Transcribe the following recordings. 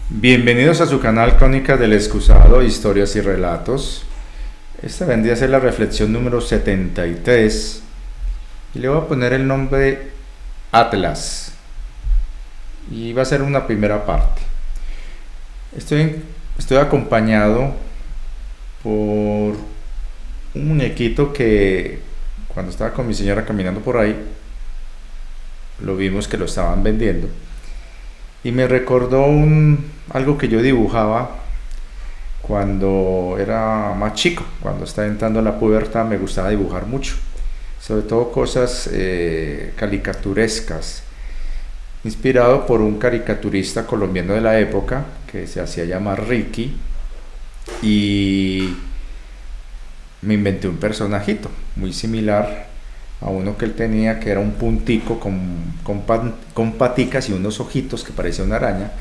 Bienvenidos a su canal Crónicas del Excusado, Historias y Relatos. Esta vendría a ser la reflexión número 73 y le voy a poner el nombre Atlas y va a ser una primera parte. Estoy acompañado por un muñequito que cuando estaba con mi señora caminando por ahí lo vimos que lo estaban vendiendo y me recordó algo que yo dibujaba cuando era más chico. Cuando estaba entrando a la pubertad me gustaba dibujar mucho, sobre todo cosas caricaturescas, inspirado por un caricaturista colombiano de la época que se hacía llamar Ricky, y me inventé un personajito muy similar a uno que él tenía, que era un puntico con paticas y unos ojitos que parecía una araña.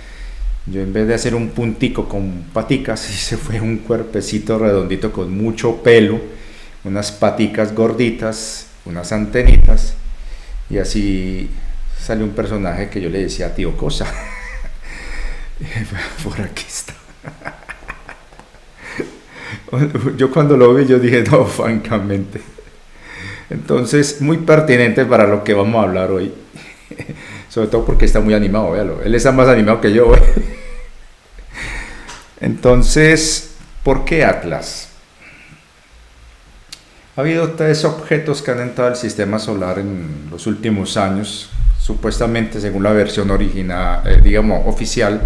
Yo, en vez de hacer un puntico con paticas, hice fue un cuerpecito redondito con mucho pelo, unas paticas gorditas, unas antenitas, y así salió un personaje que yo le decía Tío Cosa. Por aquí está. Yo cuando lo vi yo dije, no, francamente. Entonces, muy pertinente para lo que vamos a hablar hoy. Sobre todo porque está muy animado, véalo. Él está más animado que yo. Entonces, ¿por qué Atlas? Ha habido 3 objetos que han entrado al sistema solar en los últimos años, supuestamente según la versión original, digamos, oficial,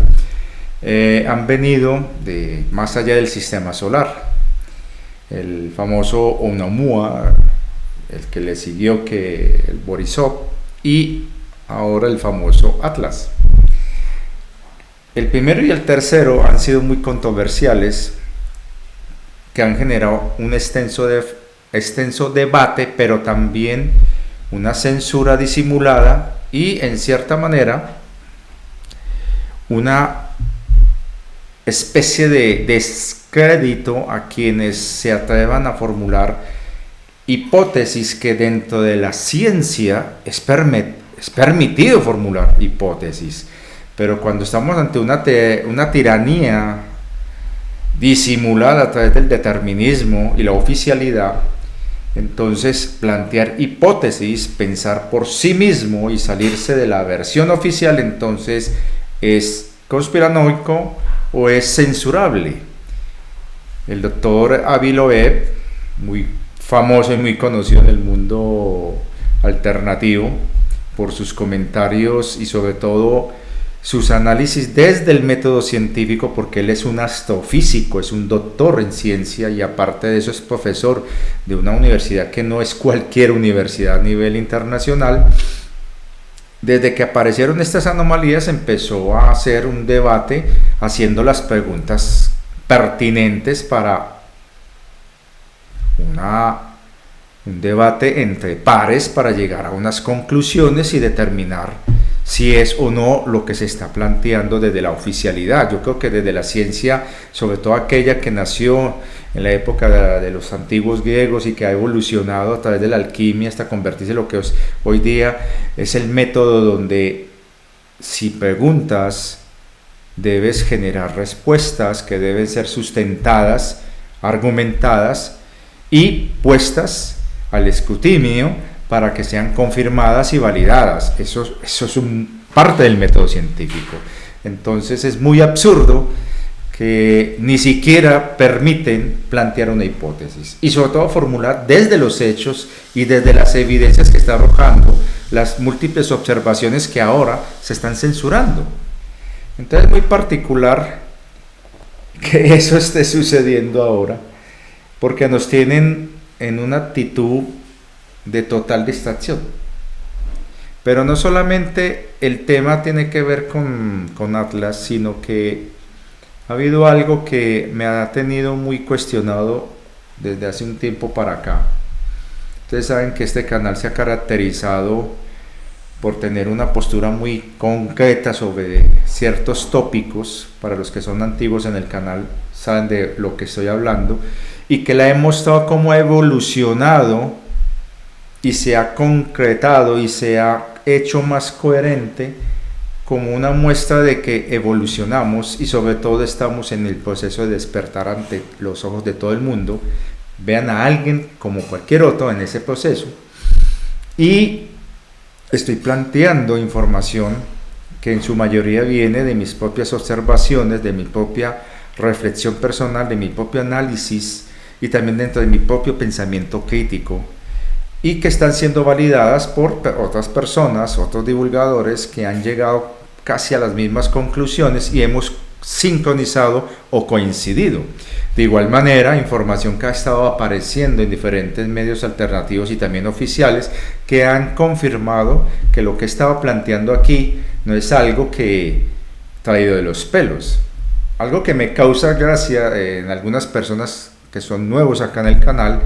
han venido de más allá del sistema solar. El famoso Oumuamua, el que le siguió que el Borisov, y ahora el famoso Atlas. El primero y el tercero han sido muy controversiales, que han generado un extenso debate, pero también una censura disimulada y, en cierta manera, una especie de descrédito a quienes se atrevan a formular hipótesis, que dentro de la ciencia es permitido formular hipótesis, pero cuando estamos ante una tiranía disimulada a través del determinismo y la oficialidad, entonces plantear hipótesis, pensar por sí mismo y salirse de la versión oficial, entonces es conspiranoico o es censurable. El doctor Avi Loeb, muy famoso y muy conocido en el mundo alternativo por sus comentarios y sobre todo sus análisis desde el método científico, porque él es un astrofísico, es un doctor en ciencia y aparte de eso es profesor de una universidad que no es cualquier universidad a nivel internacional. Desde que aparecieron estas anomalías empezó a hacer un debate haciendo las preguntas pertinentes para un debate entre pares para llegar a unas conclusiones y determinar si es o no lo que se está planteando desde la oficialidad. Yo creo que desde la ciencia, sobre todo aquella que nació en la época de los antiguos griegos y que ha evolucionado a través de la alquimia hasta convertirse en lo que hoy día es el método donde, si preguntas, debes generar respuestas que deben ser sustentadas, argumentadas y puestas al escrutinio para que sean confirmadas y validadas. Eso es parte del método científico. Entonces es muy absurdo que ni siquiera permiten plantear una hipótesis y sobre todo formular desde los hechos y desde las evidencias que está arrojando las múltiples observaciones que ahora se están censurando. Entonces es muy particular que eso esté sucediendo ahora, porque nos tienen en una actitud de total distracción. Pero no solamente el tema tiene que ver con Atlas, sino que ha habido algo que me ha tenido muy cuestionado desde hace un tiempo para acá. Ustedes saben que este canal se ha caracterizado por tener una postura muy concreta sobre ciertos tópicos. Para los que son antiguos en el canal saben de lo que estoy hablando, y que la he mostrado cómo ha evolucionado y se ha concretado y se ha hecho más coherente como una muestra de que evolucionamos y sobre todo estamos en el proceso de despertar ante los ojos de todo el mundo. Vean a alguien como cualquier otro en ese proceso. Y estoy planteando información que en su mayoría viene de mis propias observaciones, de mi propia reflexión personal, de mi propio análisis y también dentro de mi propio pensamiento crítico, y que están siendo validadas por otras personas, otros divulgadores que han llegado casi a las mismas conclusiones y hemos sincronizado o coincidido. De igual manera, información que ha estado apareciendo en diferentes medios alternativos y también oficiales que han confirmado que lo que estaba planteando aquí no es algo que traído de los pelos. Algo que me causa gracia en algunas personas que son nuevos acá en el canal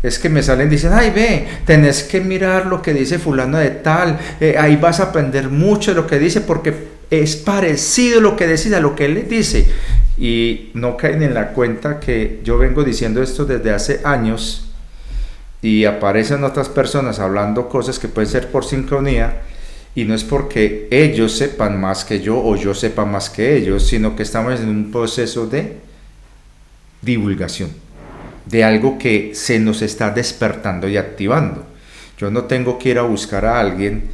es que me salen y dicen, ay, ve, tenés que mirar lo que dice fulano de tal, ahí vas a aprender mucho de lo que dice porque es parecido lo que decide a lo que él le dice. Y no caen en la cuenta que yo vengo diciendo esto desde hace años y aparecen otras personas hablando cosas que pueden ser por sincronía, y no es porque ellos sepan más que yo o yo sepa más que ellos, sino que estamos en un proceso de divulgación de algo que se nos está despertando y activando. Yo no tengo que ir a buscar a alguien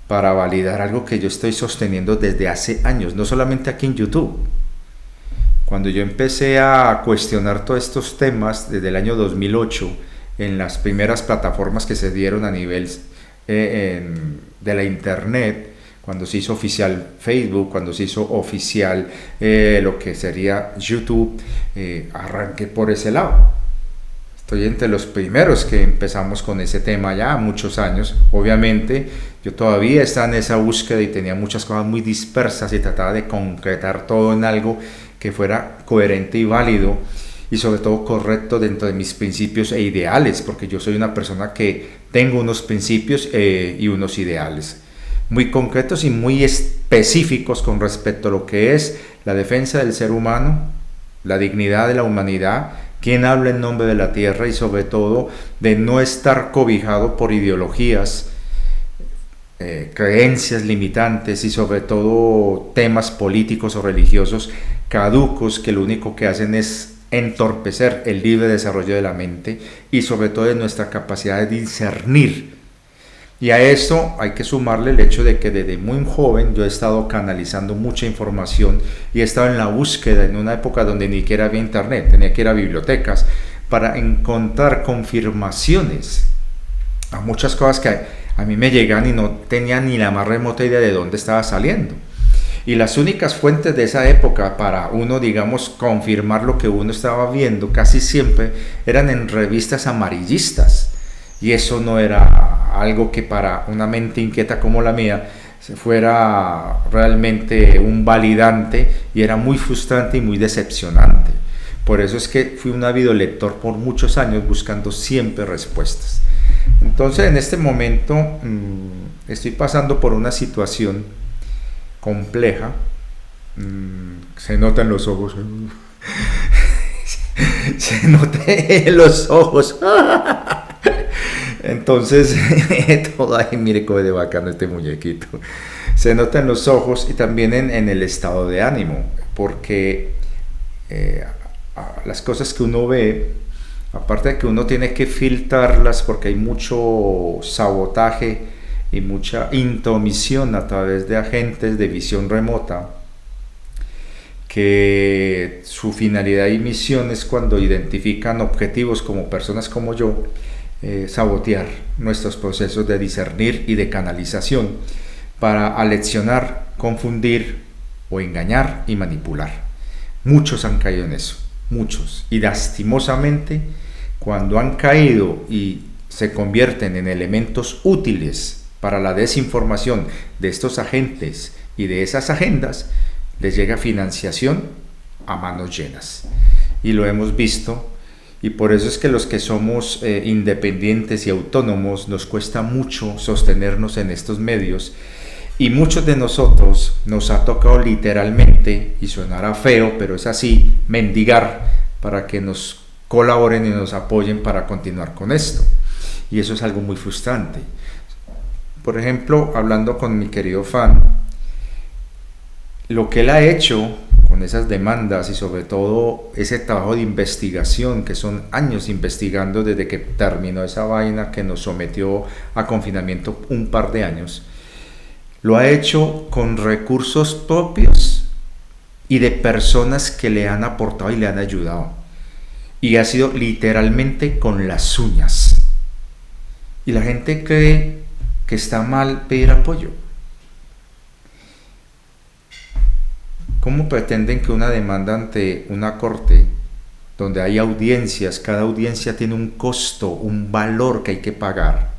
para validar algo que yo estoy sosteniendo desde hace años, no solamente aquí en YouTube. Cuando yo empecé a cuestionar todos estos temas desde el año 2008, en las primeras plataformas que se dieron a nivel de la internet, cuando se hizo oficial Facebook, cuando se hizo oficial lo que sería YouTube, arranqué por ese lado. Estoy entre los primeros que empezamos con ese tema ya muchos años. Obviamente yo todavía estaba en esa búsqueda y tenía muchas cosas muy dispersas y trataba de concretar todo en algo que fuera coherente y válido y sobre todo correcto dentro de mis principios e ideales, porque yo soy una persona que tengo unos principios y unos ideales muy concretos y muy específicos con respecto a lo que es la defensa del ser humano, la dignidad de la humanidad, quien habla en nombre de la tierra y sobre todo de no estar cobijado por ideologías, creencias limitantes y sobre todo temas políticos o religiosos caducos que lo único que hacen es entorpecer el libre desarrollo de la mente y sobre todo de nuestra capacidad de discernir. Y a esto hay que sumarle el hecho de que desde muy joven yo he estado canalizando mucha información y he estado en la búsqueda en una época donde ni siquiera había internet, tenía que ir a bibliotecas para encontrar confirmaciones a muchas cosas que a mí me llegan y no tenía ni la más remota idea de dónde estaba saliendo. Y las únicas fuentes de esa época para uno, digamos, confirmar lo que uno estaba viendo casi siempre eran en revistas amarillistas. Y eso no era algo que para una mente inquieta como la mía fuera realmente un validante, y era muy frustrante y muy decepcionante. Por eso es que fui un ávido lector por muchos años buscando siempre respuestas. Entonces en este momento estoy pasando por una situación compleja. Se nota en los ojos. Se nota en los ojos. Entonces, todo ahí, mire cómo de bacano este muñequito. Se nota en los ojos y también en el estado de ánimo, porque las cosas que uno ve, aparte de que uno tiene que filtrarlas porque hay mucho sabotaje y mucha intromisión a través de agentes de visión remota, que su finalidad y misión es, cuando identifican objetivos como personas como yo, sabotear nuestros procesos de discernir y de canalización para aleccionar, confundir o engañar y manipular. Muchos han caído en eso, muchos, y lastimosamente cuando han caído y se convierten en elementos útiles para la desinformación de estos agentes y de esas agendas, les llega financiación a manos llenas, y lo hemos visto. Y por eso es que los que somos independientes y autónomos nos cuesta mucho sostenernos en estos medios, y muchos de nosotros nos ha tocado literalmente, y sonará feo, pero es así, mendigar para que nos colaboren y nos apoyen para continuar con esto. Y eso es algo muy frustrante. Por ejemplo, hablando con mi querido fan, lo que él ha hecho con esas demandas y sobre todo ese trabajo de investigación, que son años investigando desde que terminó esa vaina que nos sometió a confinamiento un par de años, lo ha hecho con recursos propios y de personas que le han aportado y le han ayudado. Y ha sido literalmente con las uñas. Y la gente cree que está mal pedir apoyo. ¿Cómo pretenden que una demanda ante una corte donde hay audiencias, cada audiencia tiene un costo, un valor que hay que pagar?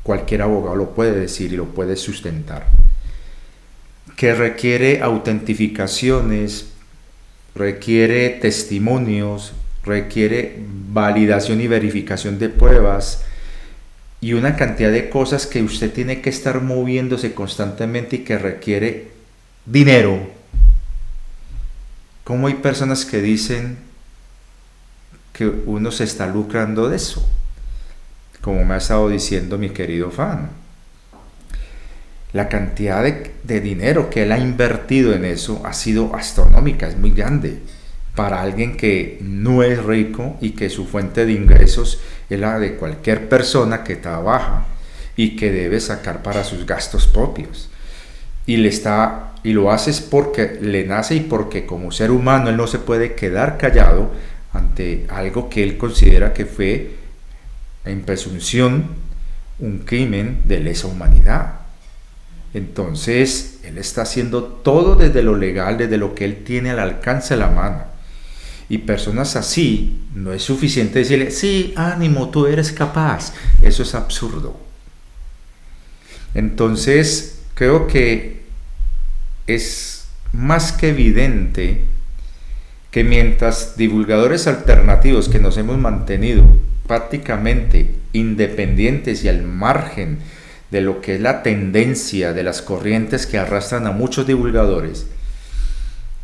Cualquier abogado lo puede decir y lo puede sustentar. Que requiere autentificaciones, requiere testimonios, requiere validación y verificación de pruebas y una cantidad de cosas que usted tiene que estar moviéndose constantemente y que requiere dinero. ¿Cómo hay personas que dicen que uno se está lucrando de eso? Como me ha estado diciendo mi querido fan. La cantidad de dinero que él ha invertido en eso ha sido astronómica, es muy grande para alguien que no es rico y que su fuente de ingresos es la de cualquier persona que trabaja y que debe sacar para sus gastos propios. Y lo hace porque le nace y porque como ser humano él no se puede quedar callado ante algo que él considera que fue en presunción un crimen de lesa humanidad. Entonces él está haciendo todo desde lo legal, desde lo que él tiene al alcance de la mano. Y personas así, no es suficiente decirle, sí, ánimo, tú eres capaz. Eso es absurdo. Entonces creo que es más que evidente que mientras divulgadores alternativos que nos hemos mantenido prácticamente independientes y al margen de lo que es la tendencia de las corrientes que arrastran a muchos divulgadores,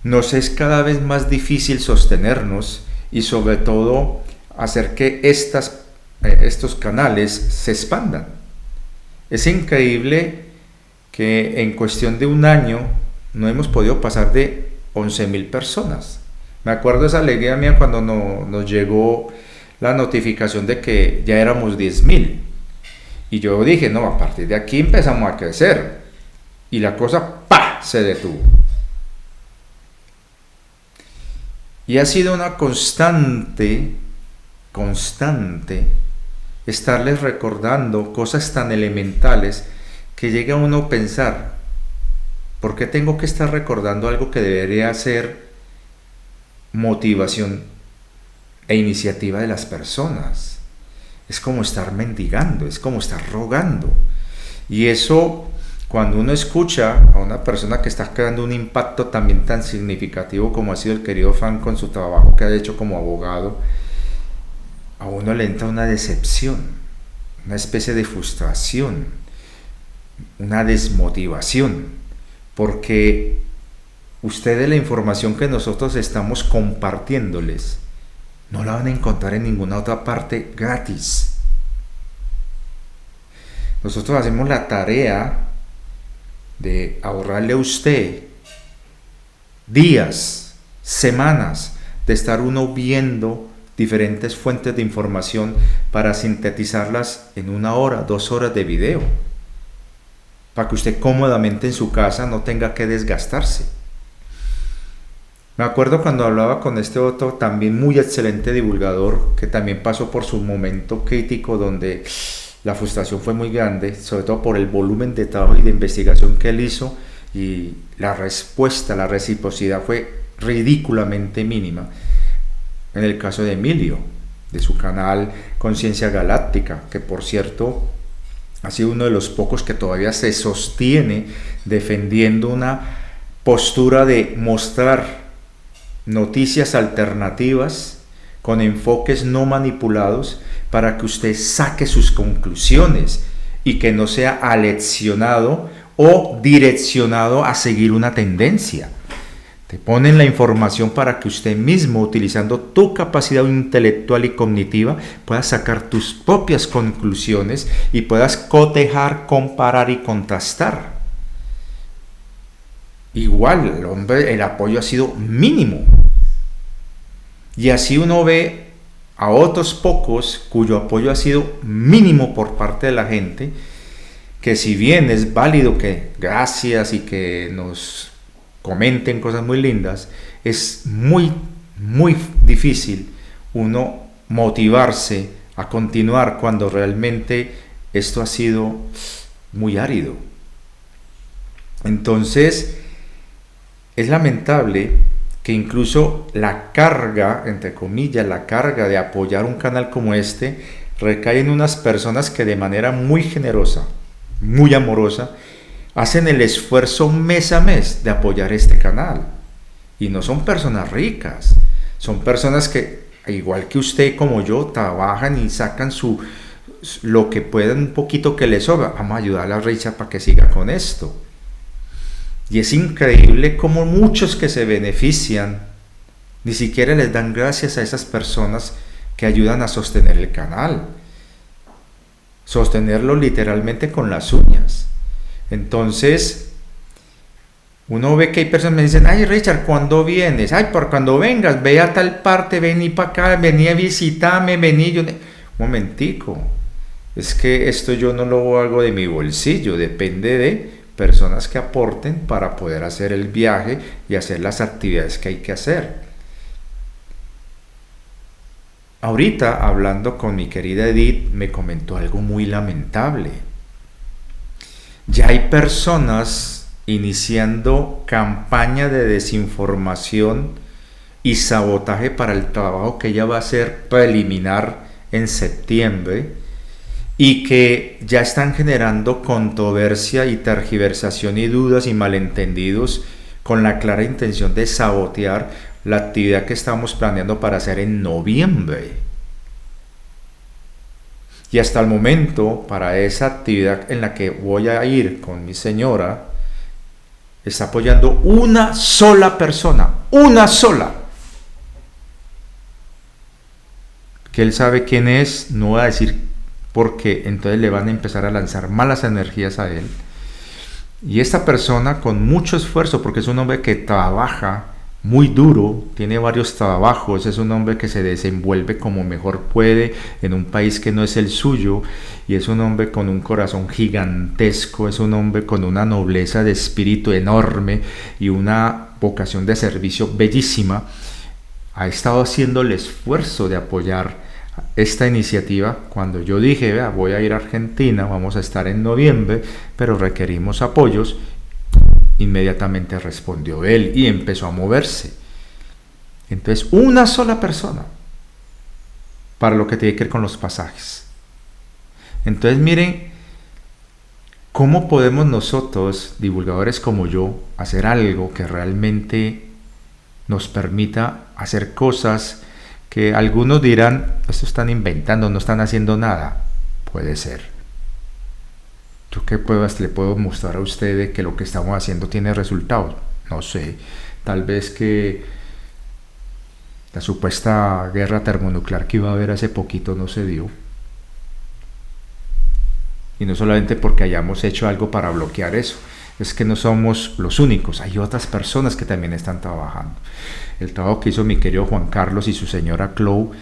nos es cada vez más difícil sostenernos y sobre todo hacer que estos canales se expandan. Es increíble que en cuestión de un año no hemos podido pasar de 11.000 personas. Me acuerdo esa alegría mía cuando nos llegó la notificación de que ya éramos 10.000. Y yo dije, no, a partir de aquí empezamos a crecer. Y la cosa, ¡pah!, se detuvo. Y ha sido una constante, estarles recordando cosas tan elementales que llega uno a pensar, ¿por qué tengo que estar recordando algo que debería ser motivación e iniciativa de las personas? Es como estar mendigando, es como estar rogando. Y eso, cuando uno escucha a una persona que está creando un impacto también tan significativo como ha sido el querido Fan con su trabajo que ha hecho como abogado, a uno le entra una decepción, una especie de frustración, una desmotivación, porque ustedes la información que nosotros estamos compartiéndoles no la van a encontrar en ninguna otra parte gratis. Nosotros hacemos la tarea de ahorrarle a usted días, semanas de estar uno viendo diferentes fuentes de información para sintetizarlas en 1 hora, 2 horas de video, para que usted cómodamente en su casa no tenga que desgastarse. Me acuerdo cuando hablaba con este otro también muy excelente divulgador que también pasó por su momento crítico donde la frustración fue muy grande, sobre todo por el volumen de trabajo y de investigación que él hizo y la respuesta, la reciprocidad fue ridículamente mínima. En el caso de Emilio, de su canal Conciencia Galáctica, que por cierto ha sido uno de los pocos que todavía se sostiene defendiendo una postura de mostrar noticias alternativas con enfoques no manipulados para que usted saque sus conclusiones y que no sea aleccionado o direccionado a seguir una tendencia. Te ponen la información para que usted mismo, utilizando tu capacidad intelectual y cognitiva, puedas sacar tus propias conclusiones y puedas cotejar, comparar y contrastar. igual el hombre, el apoyo ha sido mínimo. Y así uno ve a otros pocos cuyo apoyo ha sido mínimo por parte de la gente, que si bien es válido que gracias y que nos comenten cosas muy lindas, es muy, muy difícil uno motivarse a continuar cuando realmente esto ha sido muy árido. Entonces, es lamentable que incluso la carga, entre comillas, la carga de apoyar un canal como este, recae en unas personas que de manera muy generosa, muy amorosa, hacen el esfuerzo mes a mes de apoyar este canal. Y no son personas ricas, son personas que, igual que usted como yo, trabajan y sacan lo que pueden, un poquito que les sobra. Vamos a ayudar a la Richard para que siga con esto. Y es increíble cómo muchos que se benefician ni siquiera les dan gracias a esas personas que ayudan a sostener el canal. Sostenerlo literalmente con las uñas. Entonces, uno ve que hay personas que me dicen, ay Richard, ¿cuándo vienes? Ay, por cuando vengas, ve a tal parte, vení para acá, vení a visitarme, vení. Un momentico, es que esto yo no lo hago de mi bolsillo, depende de personas que aporten para poder hacer el viaje y hacer las actividades que hay que hacer. Ahorita, hablando con mi querida Edith, me comentó algo muy lamentable. Ya hay personas iniciando campaña de desinformación y sabotaje para el trabajo que ella va a hacer preliminar en septiembre, y que ya están generando controversia y tergiversación y dudas y malentendidos con la clara intención de sabotear la actividad que estamos planeando para hacer en noviembre. Y hasta el momento, para esa actividad en la que voy a ir con mi señora, está apoyando una sola persona, una sola. Que él sabe quién es, no voy a decir porque entonces le van a empezar a lanzar malas energías a él. Y esta persona, con mucho esfuerzo, porque es un hombre que trabaja muy duro, tiene varios trabajos, es un hombre que se desenvuelve como mejor puede en un país que no es el suyo, y es un hombre con un corazón gigantesco, es un hombre con una nobleza de espíritu enorme y una vocación de servicio bellísima. Ha estado haciendo el esfuerzo de apoyar esta iniciativa. Cuando yo dije, vea, voy a ir a Argentina, vamos a estar en noviembre, pero requerimos apoyos, inmediatamente respondió él y empezó a moverse. Entonces, una sola persona para lo que tiene que ver con los pasajes. Entonces, miren cómo podemos nosotros, divulgadores como yo, hacer algo que realmente nos permita hacer cosas que algunos dirán, esto están inventando, no están haciendo nada. Puede ser. ¿Yo qué le puedo mostrar a ustedes que lo que estamos haciendo tiene resultados? No sé. Tal vez que la supuesta guerra termonuclear que iba a haber hace poquito no se dio. Y no solamente porque hayamos hecho algo para bloquear eso. Es que no somos los únicos, hay otras personas que también están trabajando. El trabajo que hizo mi querido Juan Carlos y su señora Chloe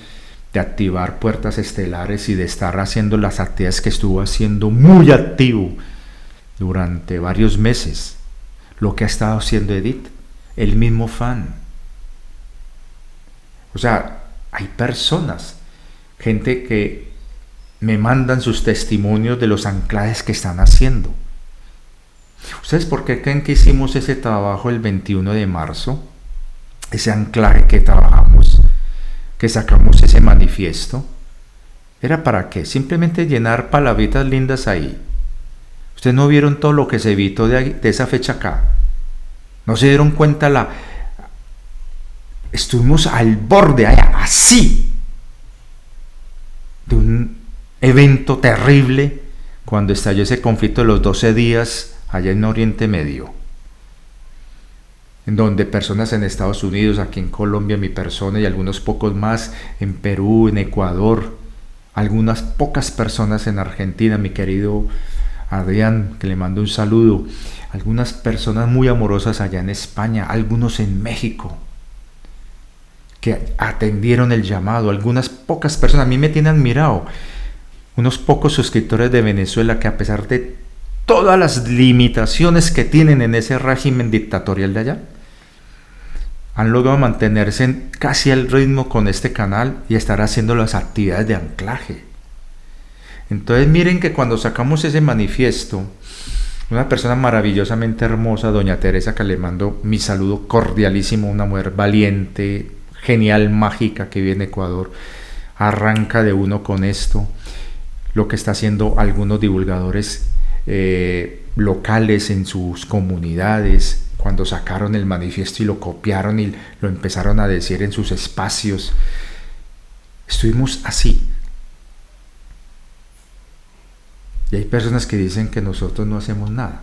de activar puertas estelares y de estar haciendo las actividades que estuvo haciendo muy activo durante varios meses. Lo que ha estado haciendo Edith, el mismo fan. O sea, hay personas, gente que me mandan sus testimonios de los anclajes que están haciendo. ¿Ustedes por qué creen que hicimos ese trabajo el 21 de marzo? Ese anclaje que trabajamos, que sacamos ese manifiesto. ¿Era para qué? Simplemente llenar palabritas lindas ahí. ¿Ustedes no vieron todo lo que se evitó de esa fecha acá? ¿No se dieron cuenta? Estuvimos al borde, así, de un evento terrible cuando estalló ese conflicto de los 12 días allá en Oriente Medio, en donde personas en Estados Unidos, aquí en Colombia, mi persona y algunos pocos más, en Perú, en Ecuador, algunas pocas personas en Argentina, mi querido Adrián, que le mando un saludo, algunas personas muy amorosas allá en España, algunos en México, que atendieron el llamado, algunas pocas personas, a mí me tienen admirado, unos pocos suscriptores de Venezuela que a pesar de todas las limitaciones que tienen en ese régimen dictatorial de allá, han logrado mantenerse casi al ritmo con este canal y estar haciendo las actividades de anclaje. Entonces miren que cuando sacamos ese manifiesto, una persona maravillosamente hermosa, doña Teresa, que le mando mi saludo cordialísimo, una mujer valiente, genial, mágica, que vive en Ecuador, arranca de uno con esto, lo que está haciendo algunos divulgadores locales en sus comunidades, cuando sacaron el manifiesto y lo copiaron y lo empezaron a decir en sus espacios. Estuvimos así. Y hay personas que dicen que nosotros no hacemos nada.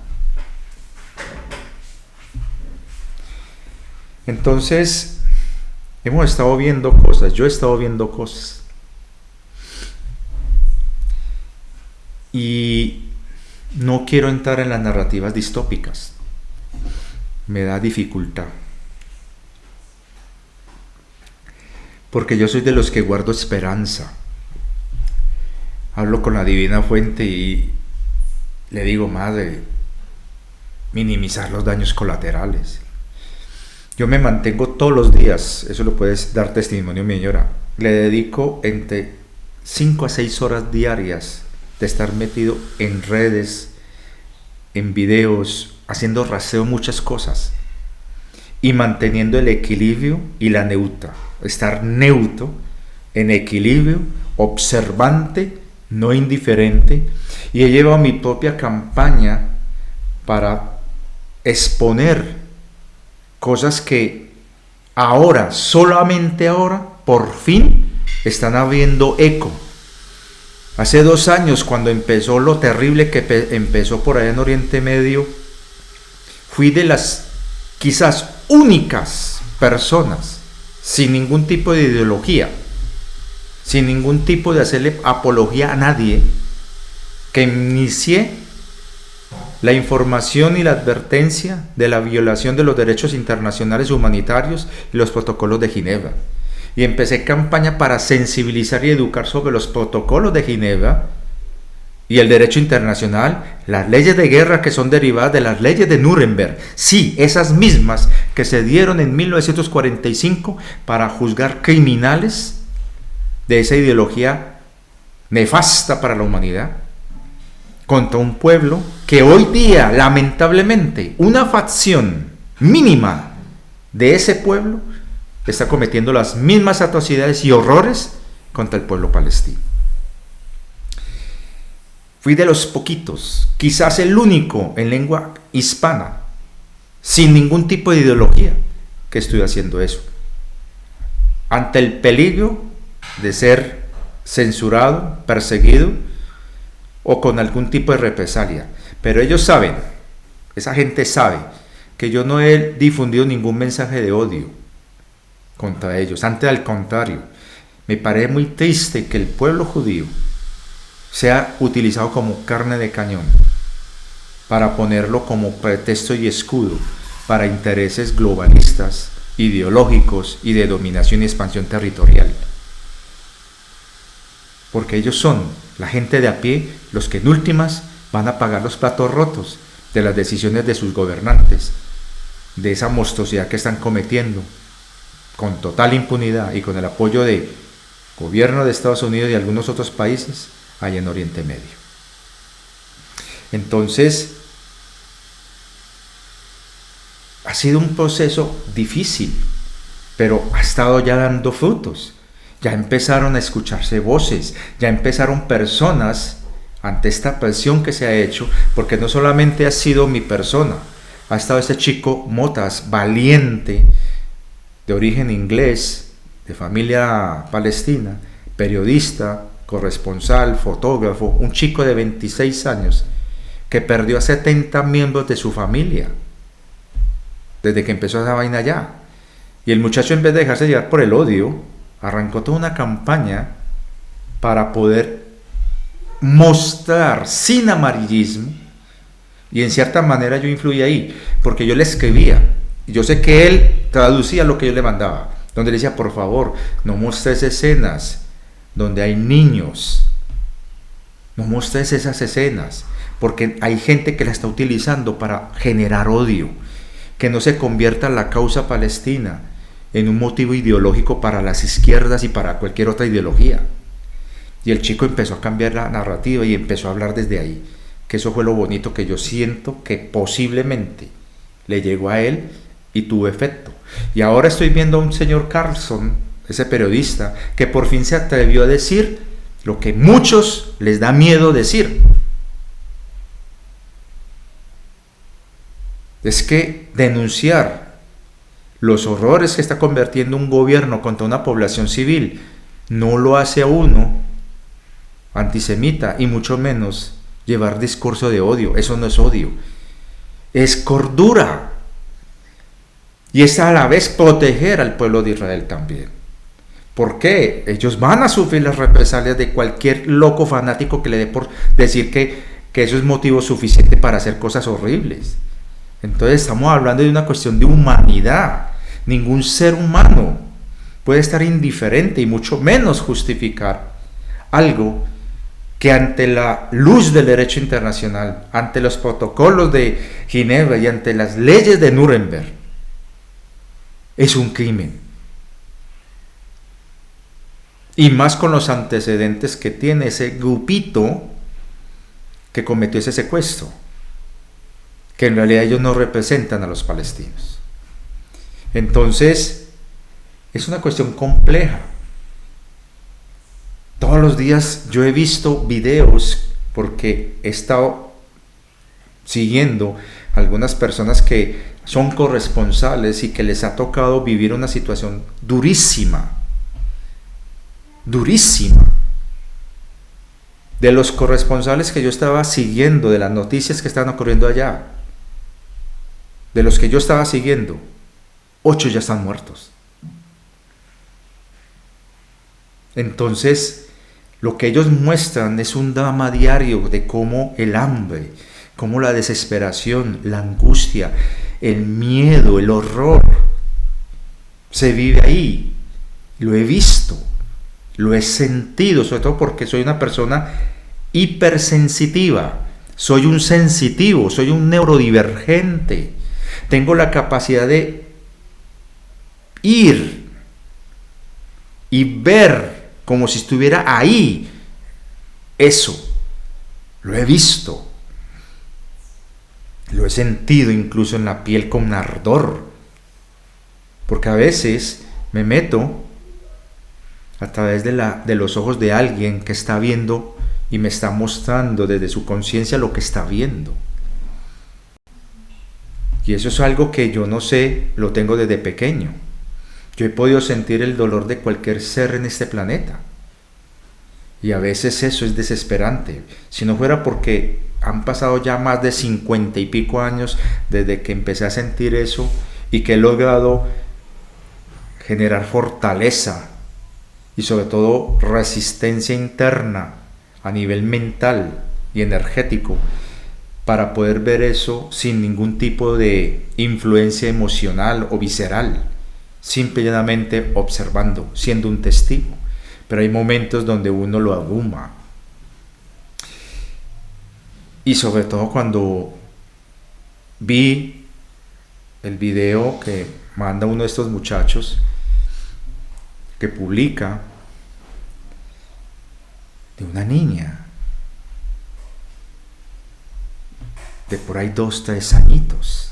Entonces, hemos estado viendo cosas, yo he estado viendo cosas. Y no quiero entrar en las narrativas distópicas. Me da dificultad. Porque yo soy de los que guardo esperanza. Hablo con la divina fuente y le digo, madre, minimizar los daños colaterales. Yo me mantengo todos los días, eso lo puedes dar testimonio, mi señora. Le dedico entre 5 a 6 horas diarias de estar metido en redes, en videos, haciendo raseo, muchas cosas. Y manteniendo el equilibrio y la neutra. Estar neutro, en equilibrio, observante, no indiferente, y he llevado mi propia campaña para exponer cosas que ahora, solamente ahora, por fin, están habiendo eco. Hace 2 años, cuando empezó lo terrible que empezó por allá en Oriente Medio, fui de las quizás únicas personas, sin ningún tipo de ideología, sin ningún tipo de hacerle apología a nadie, que inicié la información y la advertencia de la violación de los derechos internacionales humanitarios y los protocolos de Ginebra. Y empecé campaña para sensibilizar y educar sobre los protocolos de Ginebra y el derecho internacional, las leyes de guerra que son derivadas de las leyes de Nuremberg. Sí, esas mismas que se dieron en 1945 para juzgar criminales de esa ideología nefasta para la humanidad, contra un pueblo que hoy día, lamentablemente, una facción mínima de ese pueblo está cometiendo las mismas atrocidades y horrores contra el pueblo palestino. Fui de los poquitos, quizás el único en lengua hispana, sin ningún tipo de ideología, que estoy haciendo eso. Ante el peligro de ser censurado, perseguido o con algún tipo de represalia. Pero ellos saben, esa gente sabe, que yo no he difundido ningún mensaje de odio contra ellos. Antes, al contrario, me parece muy triste que el pueblo judío sea utilizado como carne de cañón para ponerlo como pretexto y escudo para intereses globalistas, ideológicos y de dominación y expansión territorial. Porque ellos son, la gente de a pie, los que en últimas van a pagar los platos rotos de las decisiones de sus gobernantes, de esa monstruosidad que están cometiendo con total impunidad y con el apoyo del gobierno de Estados Unidos y algunos otros países allá en Oriente Medio. Entonces, ha sido un proceso difícil, pero ha estado ya dando frutos. Ya empezaron a escucharse voces, ya empezaron personas ante esta presión que se ha hecho, porque no solamente ha sido mi persona, ha estado ese chico Motas, valiente, de origen inglés, de familia palestina, periodista, corresponsal, fotógrafo, un chico de 26 años, que perdió a 70 miembros de su familia, desde que empezó esa vaina allá. Y el muchacho, en vez de dejarse llevar por el odio, arrancó toda una campaña para poder mostrar sin amarillismo, y en cierta manera yo influí ahí, porque yo le escribía, y yo sé que él traducía lo que yo le mandaba, donde le decía, por favor, no muestres escenas donde hay niños, no muestres esas escenas, porque hay gente que la está utilizando para generar odio, que no se convierta la causa palestina en un motivo ideológico para las izquierdas y para cualquier otra ideología. Y el chico empezó a cambiar la narrativa y empezó a hablar desde ahí, que eso fue lo bonito que yo siento que posiblemente le llegó a él y tuvo efecto. Y ahora estoy viendo a un señor Carlson, ese periodista, que por fin se atrevió a decir lo que muchos les da miedo decir. Es que denunciar los horrores que está convirtiendo un gobierno contra una población civil no lo hace a uno antisemita, y mucho menos llevar discurso de odio. Eso no es odio, es cordura, y es a la vez proteger al pueblo de Israel también. ¿Por qué? Ellos van a sufrir las represalias de cualquier loco fanático que le dé por decir que eso es motivo suficiente para hacer cosas horribles. Entonces estamos hablando de una cuestión de humanidad. Ningún ser humano puede estar indiferente y mucho menos justificar algo que ante la luz del derecho internacional, ante los protocolos de Ginebra y ante las leyes de Nuremberg, es un crimen. Y más con los antecedentes que tiene ese grupito que cometió ese secuestro, que en realidad ellos no representan a los palestinos. Entonces, es una cuestión compleja. Todos los días yo he visto videos, porque he estado siguiendo algunas personas que son corresponsales y que les ha tocado vivir una situación durísima, durísima. De los corresponsales que yo estaba siguiendo, de las noticias que estaban ocurriendo allá, de los que yo estaba siguiendo, 8 ya están muertos. Entonces, lo que ellos muestran es un drama diario de cómo el hambre, cómo la desesperación, la angustia, el miedo, el horror se vive ahí. Lo he visto, lo he sentido, sobre todo porque soy una persona hipersensitiva, soy un sensitivo, soy un neurodivergente. Tengo la capacidad de ir y ver como si estuviera ahí. Eso lo he visto, lo he sentido incluso en la piel con ardor, porque a veces me meto a través de los ojos de alguien que está viendo y me está mostrando desde su conciencia lo que está viendo. Y eso es algo que yo no sé, lo tengo desde pequeño. Yo he podido sentir el dolor de cualquier ser en este planeta. Y a veces eso es desesperante. Si no fuera porque han pasado ya más de 50 y pico años desde que empecé a sentir eso y que he logrado generar fortaleza y sobre todo resistencia interna a nivel mental y energético para poder ver eso sin ningún tipo de influencia emocional o visceral, simplemente observando, siendo un testigo. Pero hay momentos donde uno lo abruma. Y sobre todo cuando vi el video que manda uno de estos muchachos, que publica, de una niña de por ahí 2, 3 añitos,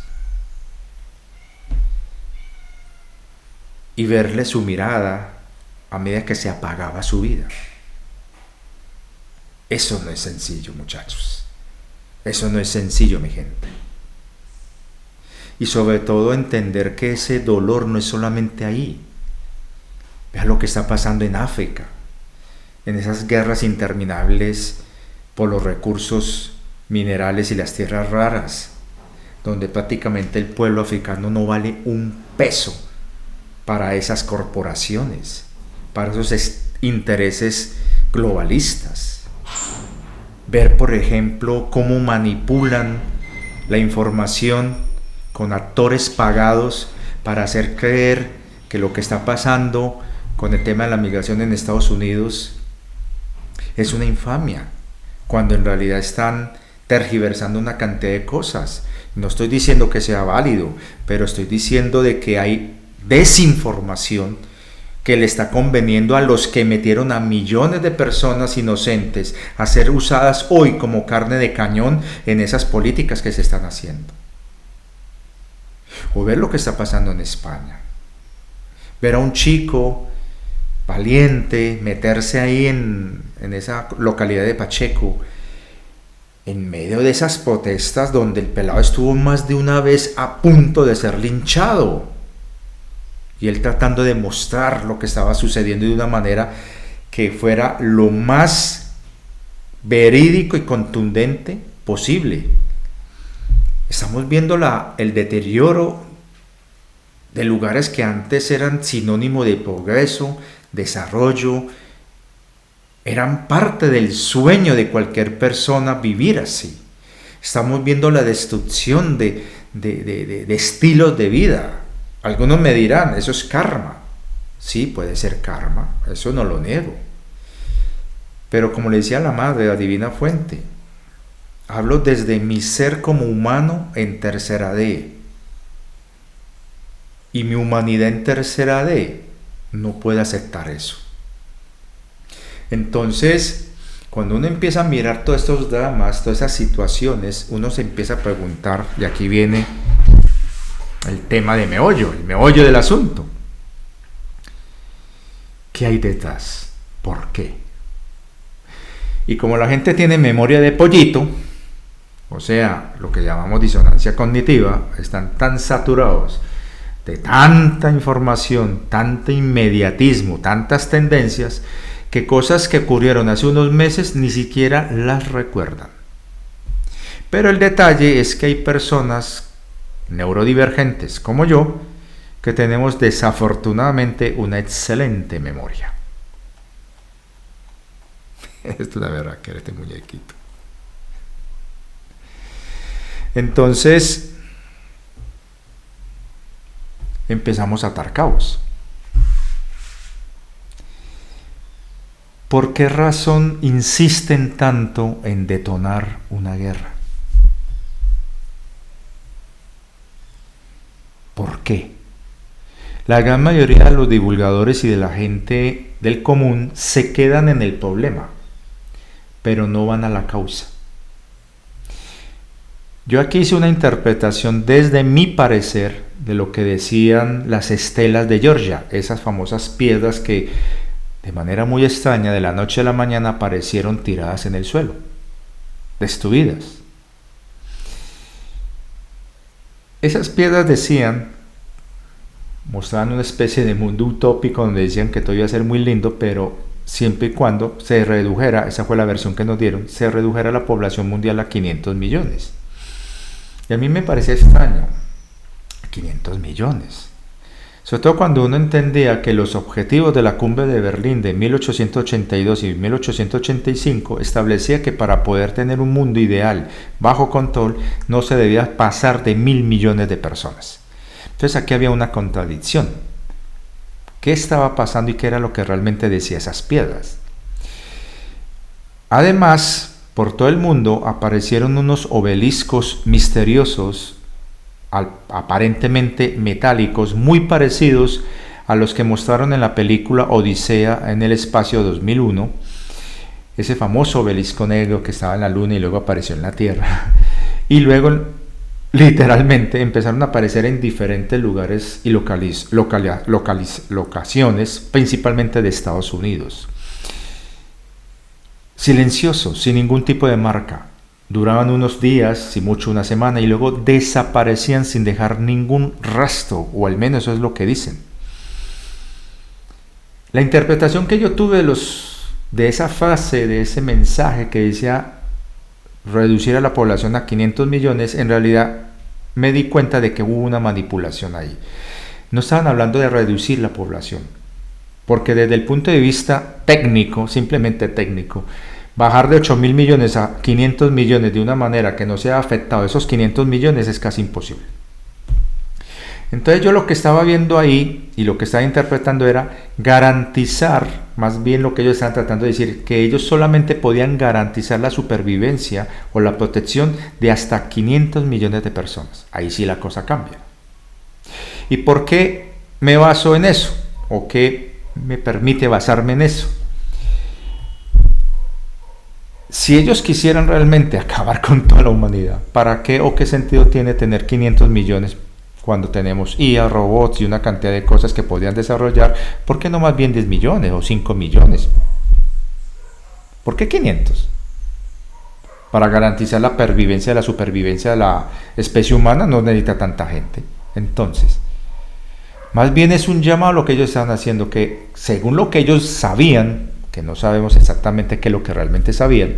y verle su mirada a medida que se apagaba su vida. Eso no es sencillo, muchachos. Eso no es sencillo, mi gente. Y sobre todo entender que ese dolor no es solamente ahí. Vea lo que está pasando en África, en esas guerras interminables por los recursos minerales y las tierras raras, donde prácticamente el pueblo africano no vale un peso para esas corporaciones, para esos intereses globalistas. ver, por ejemplo, cómo manipulan la información con actores pagados para hacer creer que lo que está pasando con el tema de la migración en Estados Unidos es una infamia, cuando en realidad están tergiversando una cantidad de cosas. No estoy diciendo que sea válido, pero estoy diciendo de que hay desinformación que le está conveniendo a los que metieron a millones de personas inocentes a ser usadas hoy como carne de cañón en esas políticas que se están haciendo. O ver lo que está pasando en España. Ver a un chico valiente meterse ahí en esa localidad de Pacheco, en medio de esas protestas donde el pelado estuvo más de una vez a punto de ser linchado. Y él tratando de mostrar lo que estaba sucediendo de una manera que fuera lo más verídico y contundente posible. Estamos viendo el deterioro de lugares que antes eran sinónimo de progreso, desarrollo, eran parte del sueño de cualquier persona vivir así. Estamos viendo la destrucción de estilos de vida. Algunos me dirán, eso es karma. Sí, puede ser karma, eso no lo niego. Pero como le decía la madre, la divina fuente, hablo desde mi ser como humano en tercera D. Y mi humanidad en tercera D no puede aceptar eso. Entonces, cuando uno empieza a mirar todos estos dramas, todas esas situaciones, uno se empieza a preguntar, y aquí viene el tema de meollo, el meollo del asunto. ¿Qué hay detrás? ¿Por qué? Y como la gente tiene memoria de pollito, o sea, lo que llamamos disonancia cognitiva, están tan saturados de tanta información, tanto inmediatismo, tantas tendencias, que cosas que ocurrieron hace unos meses ni siquiera las recuerdan. Pero el detalle es que hay personas neurodivergentes como yo que tenemos desafortunadamente una excelente memoria. Esto es la verdad, que este muñequito. Entonces empezamos a atar cabos. ¿Por qué razón insisten tanto en detonar una guerra? ¿Por qué? La gran mayoría de los divulgadores y de la gente del común se quedan en el problema, pero no van a la causa. Yo aquí hice una interpretación desde mi parecer de lo que decían las estelas de Georgia, esas famosas piedras que de manera muy extraña de la noche a la mañana aparecieron tiradas en el suelo, destruidas. Esas piedras decían, mostraban una especie de mundo utópico donde decían que todo iba a ser muy lindo, pero siempre y cuando se redujera, esa fue la versión que nos dieron, se redujera la población mundial a 500 millones. Y a mí me parecía extraño, 500 millones. Sobre todo cuando uno entendía que los objetivos de la Cumbre de Berlín de 1882 y 1885 establecía que para poder tener un mundo ideal bajo control no se debía pasar de 1.000 millones de personas. Entonces aquí había una contradicción. ¿Qué estaba pasando y qué era lo que realmente decía esas piedras? Además, por todo el mundo aparecieron unos obeliscos misteriosos, aparentemente metálicos, muy parecidos a los que mostraron en la película Odisea en el espacio 2001, ese famoso obelisco negro que estaba en la luna y luego apareció en la Tierra, y luego literalmente empezaron a aparecer en diferentes lugares y locaciones, principalmente de Estados Unidos. Silenciosos, sin ningún tipo de marca. Duraban unos días, si mucho una semana, y luego desaparecían sin dejar ningún rastro, o al menos eso es lo que dicen. La interpretación que yo tuve de esa frase, de ese mensaje que decía reducir a la población a 500 millones, en realidad me di cuenta de que hubo una manipulación ahí. No estaban hablando de reducir la población, porque desde el punto de vista técnico, simplemente técnico, bajar de 8.000 millones a 500 millones de una manera que no sea afectado esos 500 millones es casi imposible. Entonces yo lo que estaba viendo ahí y lo que estaba interpretando era garantizar, más bien lo que ellos estaban tratando de decir, que ellos solamente podían garantizar la supervivencia o la protección de hasta 500 millones de personas. Ahí sí la cosa cambia. ¿Y por qué me baso en eso? ¿O qué me permite basarme en eso? Si ellos quisieran realmente acabar con toda la humanidad, ¿para qué o qué sentido tiene tener 500 millones cuando tenemos IA, robots y una cantidad de cosas que podrían desarrollar? ¿Por qué no más bien 10 millones o 5 millones? ¿Por qué 500? Para garantizar la pervivencia, la supervivencia de la especie humana no necesita tanta gente. Entonces, más bien es un llamado a lo que ellos están haciendo, que según lo que ellos sabían, que no sabemos exactamente qué es lo que realmente sabían,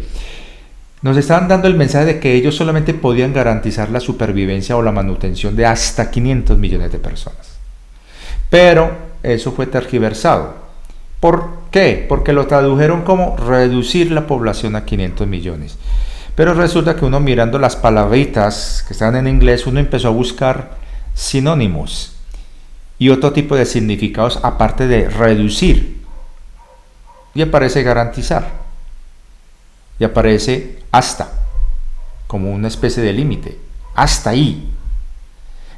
nos estaban dando el mensaje de que ellos solamente podían garantizar la supervivencia o la manutención de hasta 500 millones de personas. Pero eso fue tergiversado. ¿Por qué? Porque lo tradujeron como reducir la población a 500 millones. Pero resulta que uno mirando las palabritas que están en inglés, uno empezó a buscar sinónimos y otro tipo de significados aparte de reducir. Y aparece garantizar. Y aparece hasta, como una especie de límite. Hasta ahí.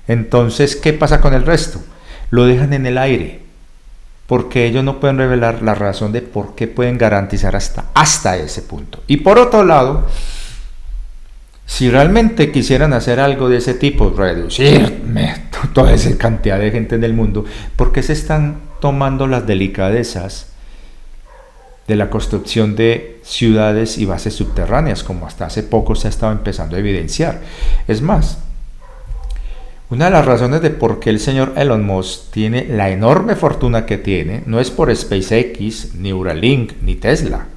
Entonces, ¿qué pasa con el resto? Lo dejan en el aire. Porque ellos no pueden revelar la razón de por qué pueden garantizar hasta ese punto. Y por otro lado, si realmente quisieran hacer algo de ese tipo, reducir toda esa cantidad de gente en el mundo, ¿por qué se están tomando las delicadezas de la construcción de ciudades y bases subterráneas, como hasta hace poco se ha estado empezando a evidenciar? Es más, una de las razones de por qué el señor Elon Musk tiene la enorme fortuna que tiene no es por SpaceX, ni Neuralink, ni Tesla,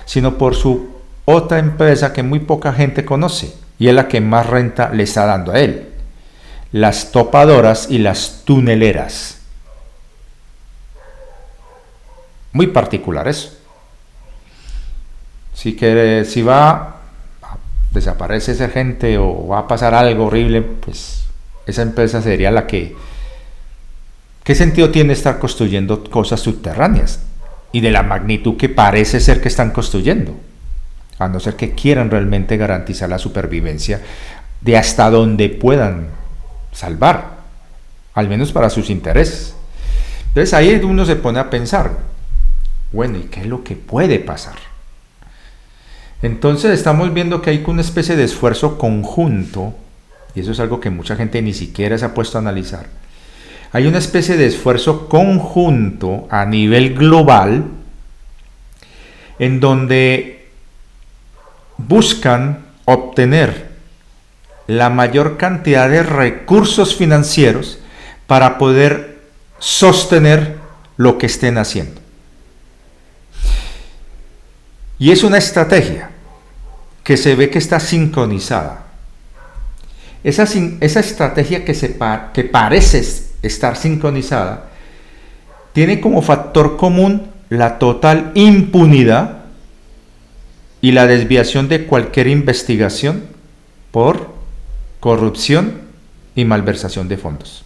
sino por su otra empresa que muy poca gente conoce y es la que más renta le está dando a él: las topadoras y las tuneleras. Muy particular eso. Si va a desaparecer esa gente o va a pasar algo horrible, pues esa empresa sería la que... ¿Qué sentido tiene estar construyendo cosas subterráneas? Y de la magnitud que parece ser que están construyendo. A no ser que quieran realmente garantizar la supervivencia de hasta donde puedan salvar. Al menos para sus intereses. Entonces ahí uno se pone a pensar, bueno, ¿y qué es lo que puede pasar? Entonces estamos viendo que hay una especie de esfuerzo conjunto, y eso es algo que mucha gente ni siquiera se ha puesto a analizar. Hay una especie de esfuerzo conjunto a nivel global en donde buscan obtener la mayor cantidad de recursos financieros para poder sostener lo que estén haciendo. Y es una estrategia que se ve que está sincronizada. Esa estrategia que parece estar sincronizada tiene como factor común la total impunidad y la desviación de cualquier investigación por corrupción y malversación de fondos.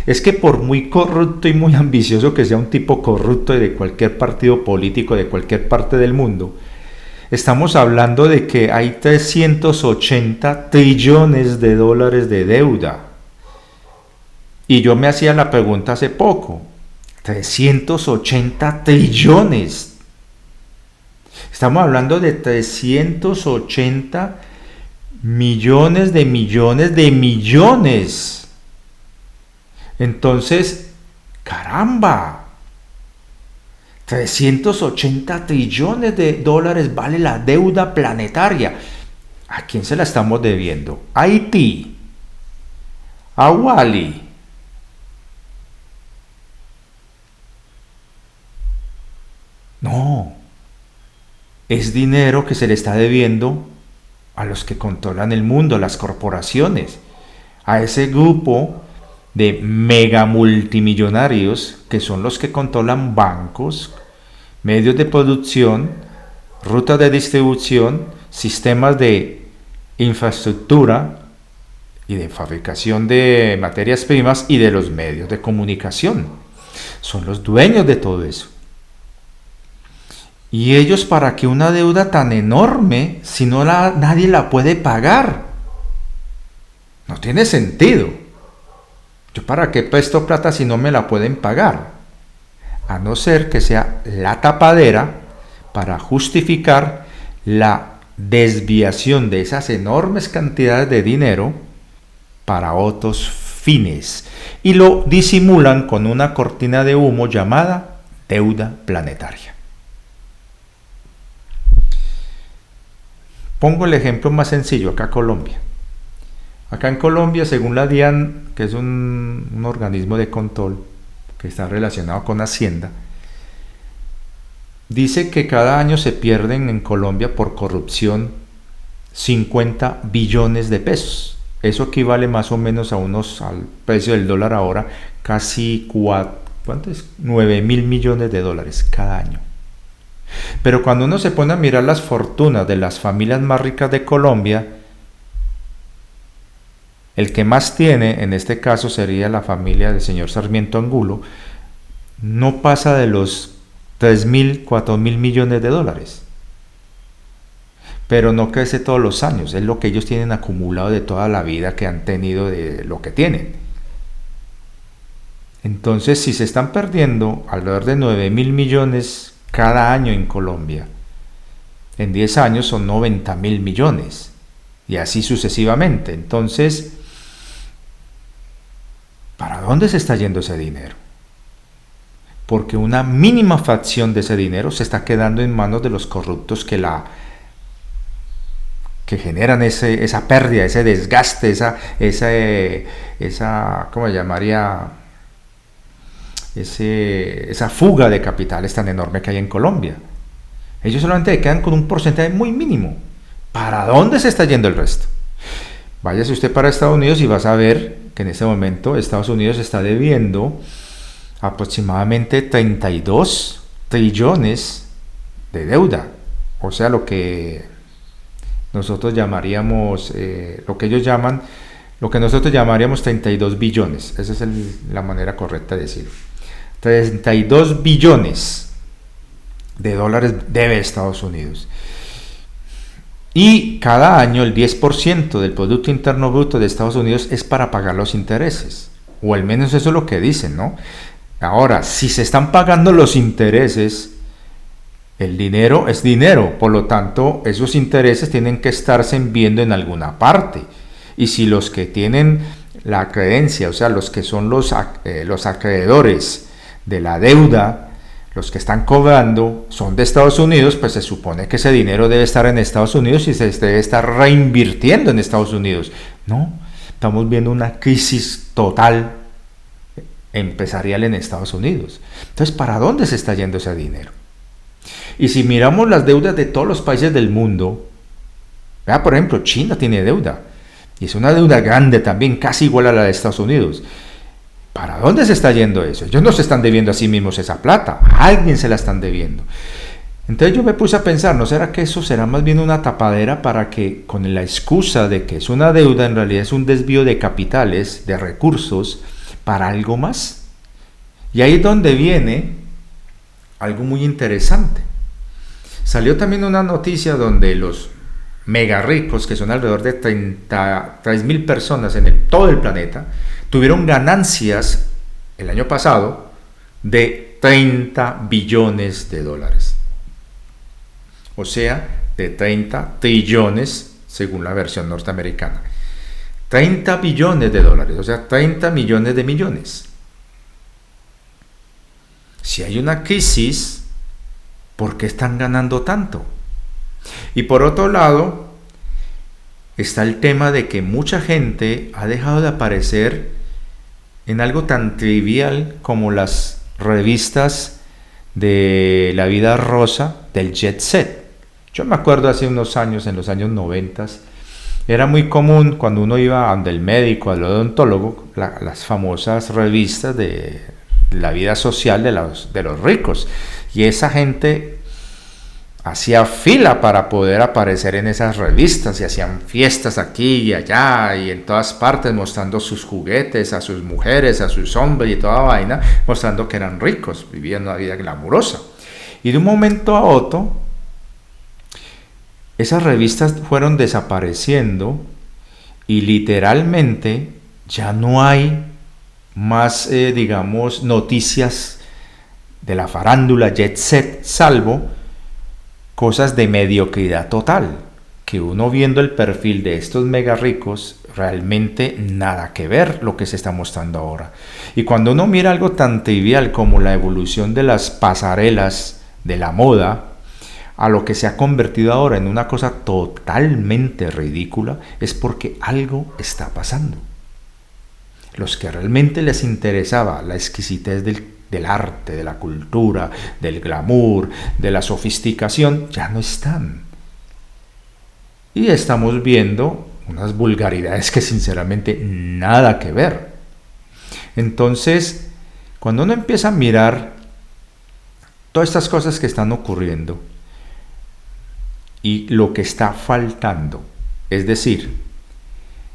Es que por muy corrupto y muy ambicioso que sea un tipo corrupto de cualquier partido político de cualquier parte del mundo, estamos hablando de que hay 380 trillones de dólares de deuda. Y yo me hacía la pregunta hace poco, 380 trillones. Estamos hablando de 380 millones de millones de millones. Entonces, caramba, 380 trillones de dólares vale la deuda planetaria. ¿A quién se la estamos debiendo? ¿A Haití? ¿A Wally? No, es dinero que se le está debiendo a los que controlan el mundo, las corporaciones, a ese grupo de mega multimillonarios que son los que controlan bancos, medios de producción, rutas de distribución, sistemas de infraestructura y de fabricación de materias primas y de los medios de comunicación. Son los dueños de todo eso. Y ellos, ¿para qué una deuda tan enorme si nadie la puede pagar? No tiene sentido. ¿Yo para qué presto plata si no me la pueden pagar? A no ser que sea la tapadera para justificar la desviación de esas enormes cantidades de dinero para otros fines. Y lo disimulan con una cortina de humo llamada deuda planetaria. Pongo el ejemplo más sencillo, acá Colombia. Acá en Colombia, según la DIAN, que es un organismo de control que está relacionado con Hacienda, dice que cada año se pierden en Colombia por corrupción 50 billones de pesos. Eso equivale más o menos al precio del dólar ahora, casi 9.000 millones de dólares cada año. Pero cuando uno se pone a mirar las fortunas de las familias más ricas de Colombia, el que más tiene, en este caso sería la familia del señor Sarmiento Angulo, no pasa de los 3.000, 4.000 millones de dólares. Pero no crece todos los años, es lo que ellos tienen acumulado de toda la vida que han tenido de lo que tienen. Entonces, si se están perdiendo alrededor de 9.000 millones cada año en Colombia, en 10 años son 90.000 millones, y así sucesivamente. Entonces, ¿para dónde se está yendo ese dinero? Porque una mínima fracción de ese dinero se está quedando en manos de los corruptos que generan esa pérdida, ese desgaste, esa ¿cómo se llamaría? Esa fuga de capitales tan enorme que hay en Colombia. Ellos solamente quedan con un porcentaje muy mínimo. ¿Para dónde se está yendo el resto? Váyase usted para Estados Unidos y vas a ver que en este momento Estados Unidos está debiendo aproximadamente 32 trillones de deuda. O sea, lo que nosotros llamaríamos, lo que nosotros llamaríamos 32 billones. Esa es la manera correcta de decirlo. 32 billones de dólares debe Estados Unidos. Y cada año el 10% del Producto Interno Bruto de Estados Unidos es para pagar los intereses. O al menos eso es lo que dicen, ¿no? Ahora, si se están pagando los intereses, el dinero es dinero. Por lo tanto, esos intereses tienen que estarse viendo en alguna parte. Y si los que tienen la creencia, o sea, los que son los acreedores de la deuda, los que están cobrando, son de Estados Unidos, pues se supone que ese dinero debe estar en Estados Unidos y se debe estar reinvirtiendo en Estados Unidos. No, estamos viendo una crisis total empresarial en Estados Unidos. Entonces, ¿para dónde se está yendo ese dinero? Y si miramos las deudas de todos los países del mundo, vea, por ejemplo, China tiene deuda, y es una deuda grande también, casi igual a la de Estados Unidos. ¿Para dónde se está yendo eso? Ellos no se están debiendo a sí mismos esa plata, a alguien se la están debiendo. Entonces yo me puse a pensar, ¿no será que eso será más bien una tapadera para que, con la excusa de que es una deuda, en realidad es un desvío de capitales, de recursos, para algo más? Y ahí es donde viene algo muy interesante. Salió también una noticia donde los mega ricos, que son alrededor de 33.000 personas en todo el planeta, tuvieron ganancias el año pasado de 30 billones de dólares. O sea, de 30 trillones según la versión norteamericana. 30 billones de dólares, o sea, 30 millones de millones. Si hay una crisis, ¿por qué están ganando tanto? Y por otro lado, está el tema de que mucha gente ha dejado de aparecer en algo tan trivial como las revistas de la vida rosa del jet set. Yo me acuerdo hace unos años, en los años 90, era muy común cuando uno iba al médico, al odontólogo, las famosas revistas de la vida social de los ricos. Y esa gente hacía fila para poder aparecer en esas revistas y hacían fiestas aquí y allá y en todas partes mostrando sus juguetes a sus mujeres, a sus hombres y toda vaina, mostrando que eran ricos, vivían una vida glamurosa. Y de un momento a otro, esas revistas fueron desapareciendo y literalmente ya no hay más, digamos, noticias de la farándula jet set, salvo cosas de mediocridad total, que uno viendo el perfil de estos mega ricos, realmente nada que ver lo que se está mostrando ahora. Y cuando uno mira algo tan trivial como la evolución de las pasarelas de la moda, a lo que se ha convertido ahora en una cosa totalmente ridícula, es porque algo está pasando. Los que realmente les interesaba la exquisitez del arte, de la cultura, del glamour, de la sofisticación, ya no están. Y estamos viendo unas vulgaridades que sinceramente nada que ver. Entonces, cuando uno empieza a mirar todas estas cosas que están ocurriendo y lo que está faltando, es decir,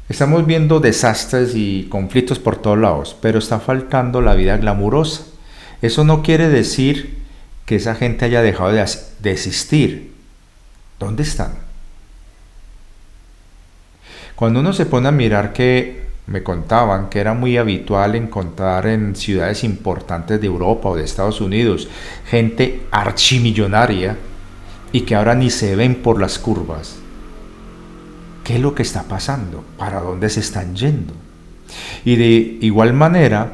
estamos viendo desastres y conflictos por todos lados, pero está faltando la vida glamurosa. Eso no quiere decir que esa gente haya dejado de existir. ¿Dónde están? Cuando uno se pone a mirar, que me contaban que era muy habitual encontrar en ciudades importantes de Europa o de Estados Unidos gente archimillonaria y que ahora ni se ven por las curvas. ¿Qué es lo que está pasando? ¿Para dónde se están yendo? Y de igual manera,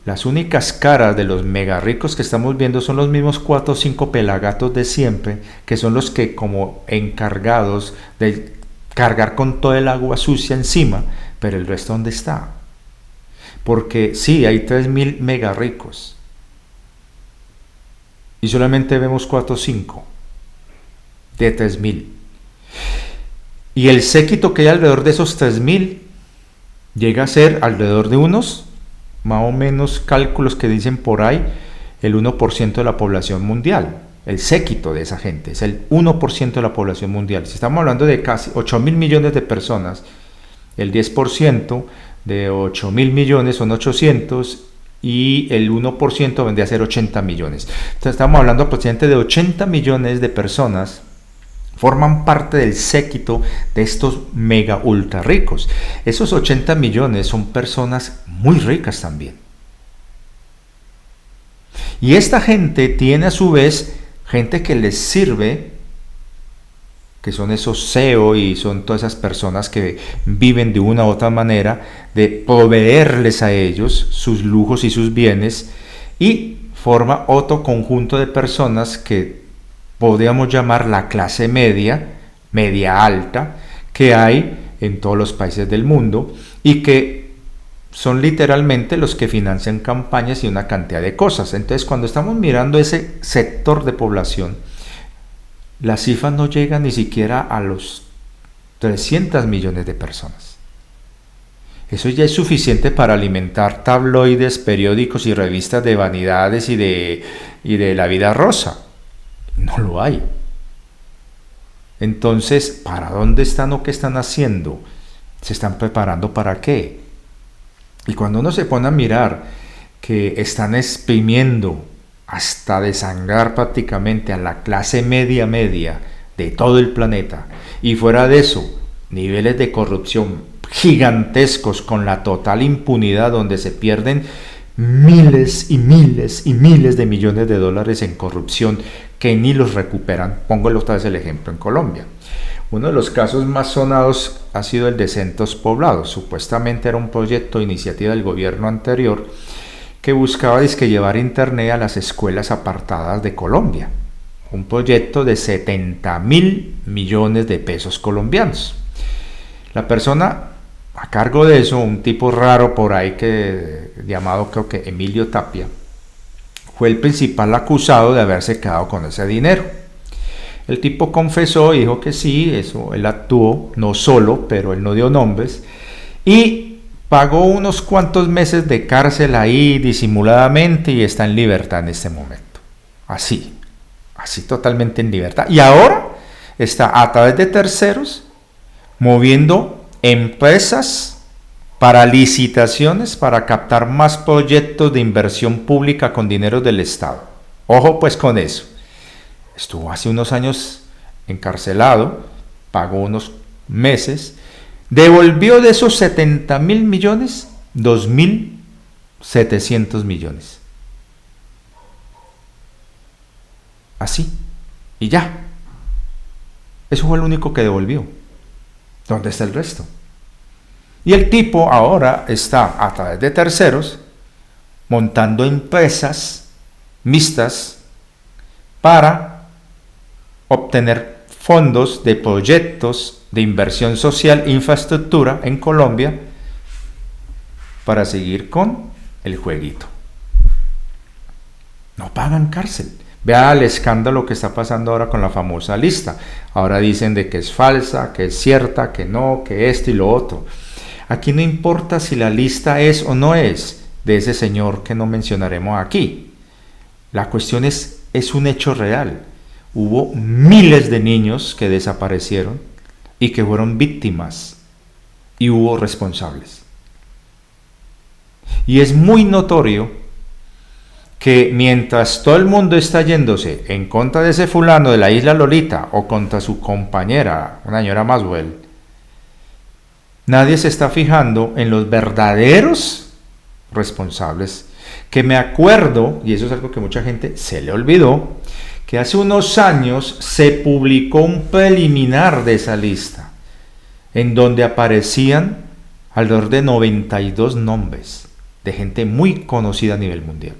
las únicas caras de los mega ricos que estamos viendo son los mismos 4 o 5 pelagatos de siempre, que son los que, como encargados de cargar con toda el agua sucia encima, pero el resto ¿dónde está? Porque sí, hay 3.000 mega ricos y solamente vemos 4 o 5 de 3.000. Y el séquito que hay alrededor de esos 3.000 llega a ser alrededor de unos, más o menos cálculos que dicen por ahí, el 1% de la población mundial. El séquito de esa gente es el 1% de la población mundial. Si estamos hablando de casi 8.000 millones de personas, el 10% de 8.000 millones son 800 y el 1% vendría a ser 80 millones. Entonces estamos hablando aproximadamente de 80 millones de personas forman parte del séquito de estos mega ultra ricos. Esos 80 millones son personas muy ricas también. Y esta gente tiene a su vez gente que les sirve, que son esos CEO y son todas esas personas que viven de una u otra manera de proveerles a ellos sus lujos y sus bienes, y forma otro conjunto de personas que podríamos llamar la clase media, media alta, que hay en todos los países del mundo y que son literalmente los que financian campañas y una cantidad de cosas. Entonces, cuando estamos mirando ese sector de población, las cifras no llegan ni siquiera a los 300 millones de personas. Eso ya es suficiente para alimentar tabloides, periódicos y revistas de vanidades y de la vida rosa. No lo hay. Entonces, ¿para dónde están o qué están haciendo? ¿Se están preparando para qué? Y cuando uno se pone a mirar que están exprimiendo hasta desangrar prácticamente a la clase media de todo el planeta, y fuera de eso, niveles de corrupción gigantescos con la total impunidad, donde se pierden miles y miles y miles de millones de dólares en corrupción que ni los recuperan. Pongo otra vez el ejemplo en Colombia. Uno de los casos más sonados ha sido el de Centros Poblados. Supuestamente era un proyecto de iniciativa del gobierno anterior que buscaba llevar internet a las escuelas apartadas de Colombia. Un proyecto de 70.000 millones de pesos colombianos. La persona a cargo de eso, un tipo raro por ahí llamado creo que Emilio Tapia, fue el principal acusado de haberse quedado con ese dinero. El tipo confesó y dijo que sí, eso él actuó, no solo, pero él no dio nombres, y pagó unos cuantos meses de cárcel ahí disimuladamente y está en libertad en este momento. Así así totalmente en libertad. Y ahora está a través de terceros moviendo empresas para licitaciones para captar más proyectos de inversión pública con dinero del Estado. Ojo pues con eso. Estuvo hace unos años encarcelado, pagó unos meses, devolvió de esos 70.000 millones, 2.700 millones. Así. Y ya. Eso fue lo único que devolvió. ¿Dónde está el resto? Y el tipo ahora está a través de terceros montando empresas mixtas para obtener fondos de proyectos de inversión social e infraestructura en Colombia para seguir con el jueguito. No pagan cárcel. Vea el escándalo que está pasando ahora con la famosa lista. Ahora dicen de que es falsa, que es cierta, que no, que esto y lo otro. Aquí no importa si la lista es o no es de ese señor que no mencionaremos aquí. La cuestión es un hecho real. Hubo miles de niños que desaparecieron y que fueron víctimas y hubo responsables. Y es muy notorio que mientras todo el mundo está yéndose en contra de ese fulano de la isla Lolita o contra su compañera, una señora Maswell, nadie se está fijando en los verdaderos responsables, que me acuerdo, y eso es algo que mucha gente se le olvidó, que hace unos años se publicó un preliminar de esa lista, en donde aparecían alrededor de 92 nombres de gente muy conocida a nivel mundial.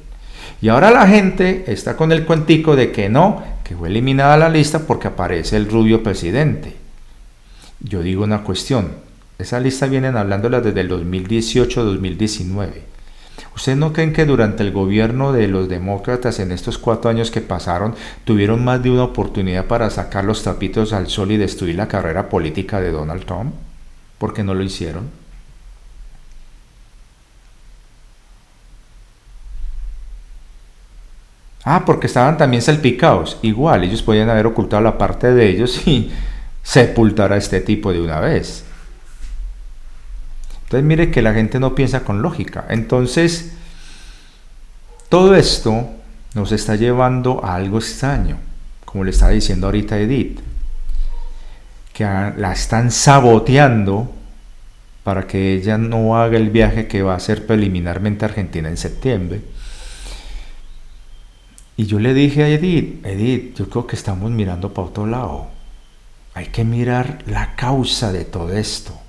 Y ahora la gente está con el cuentico de que no, que fue eliminada la lista porque aparece el rubio presidente. Yo digo una cuestión, esa lista vienen hablándola desde el 2018-2019. ¿Ustedes no creen que durante el gobierno de los demócratas en estos 4 años que pasaron tuvieron más de una oportunidad para sacar los trapitos al sol y destruir la carrera política de Donald Trump? ¿Por qué no lo hicieron? Porque estaban también salpicados. Igual, ellos podían haber ocultado la parte de ellos y sepultar a este tipo de una vez. Entonces mire que la gente no piensa con lógica. Entonces, todo esto nos está llevando a algo extraño, como le estaba diciendo ahorita Edith, que la están saboteando para que ella no haga el viaje que va a hacer preliminarmente a Argentina en septiembre. Y yo le dije a Edith, yo creo que estamos mirando para otro lado. Hay que mirar la causa de todo esto.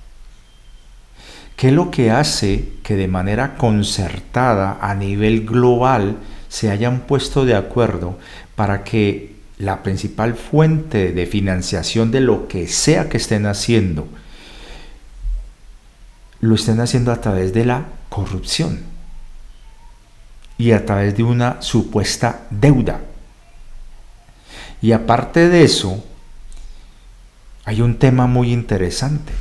¿Qué es lo que hace que de manera concertada a nivel global se hayan puesto de acuerdo para que la principal fuente de financiación de lo que sea que estén haciendo, lo estén haciendo a través de la corrupción y a través de una supuesta deuda? Y aparte de eso, hay un tema muy interesante.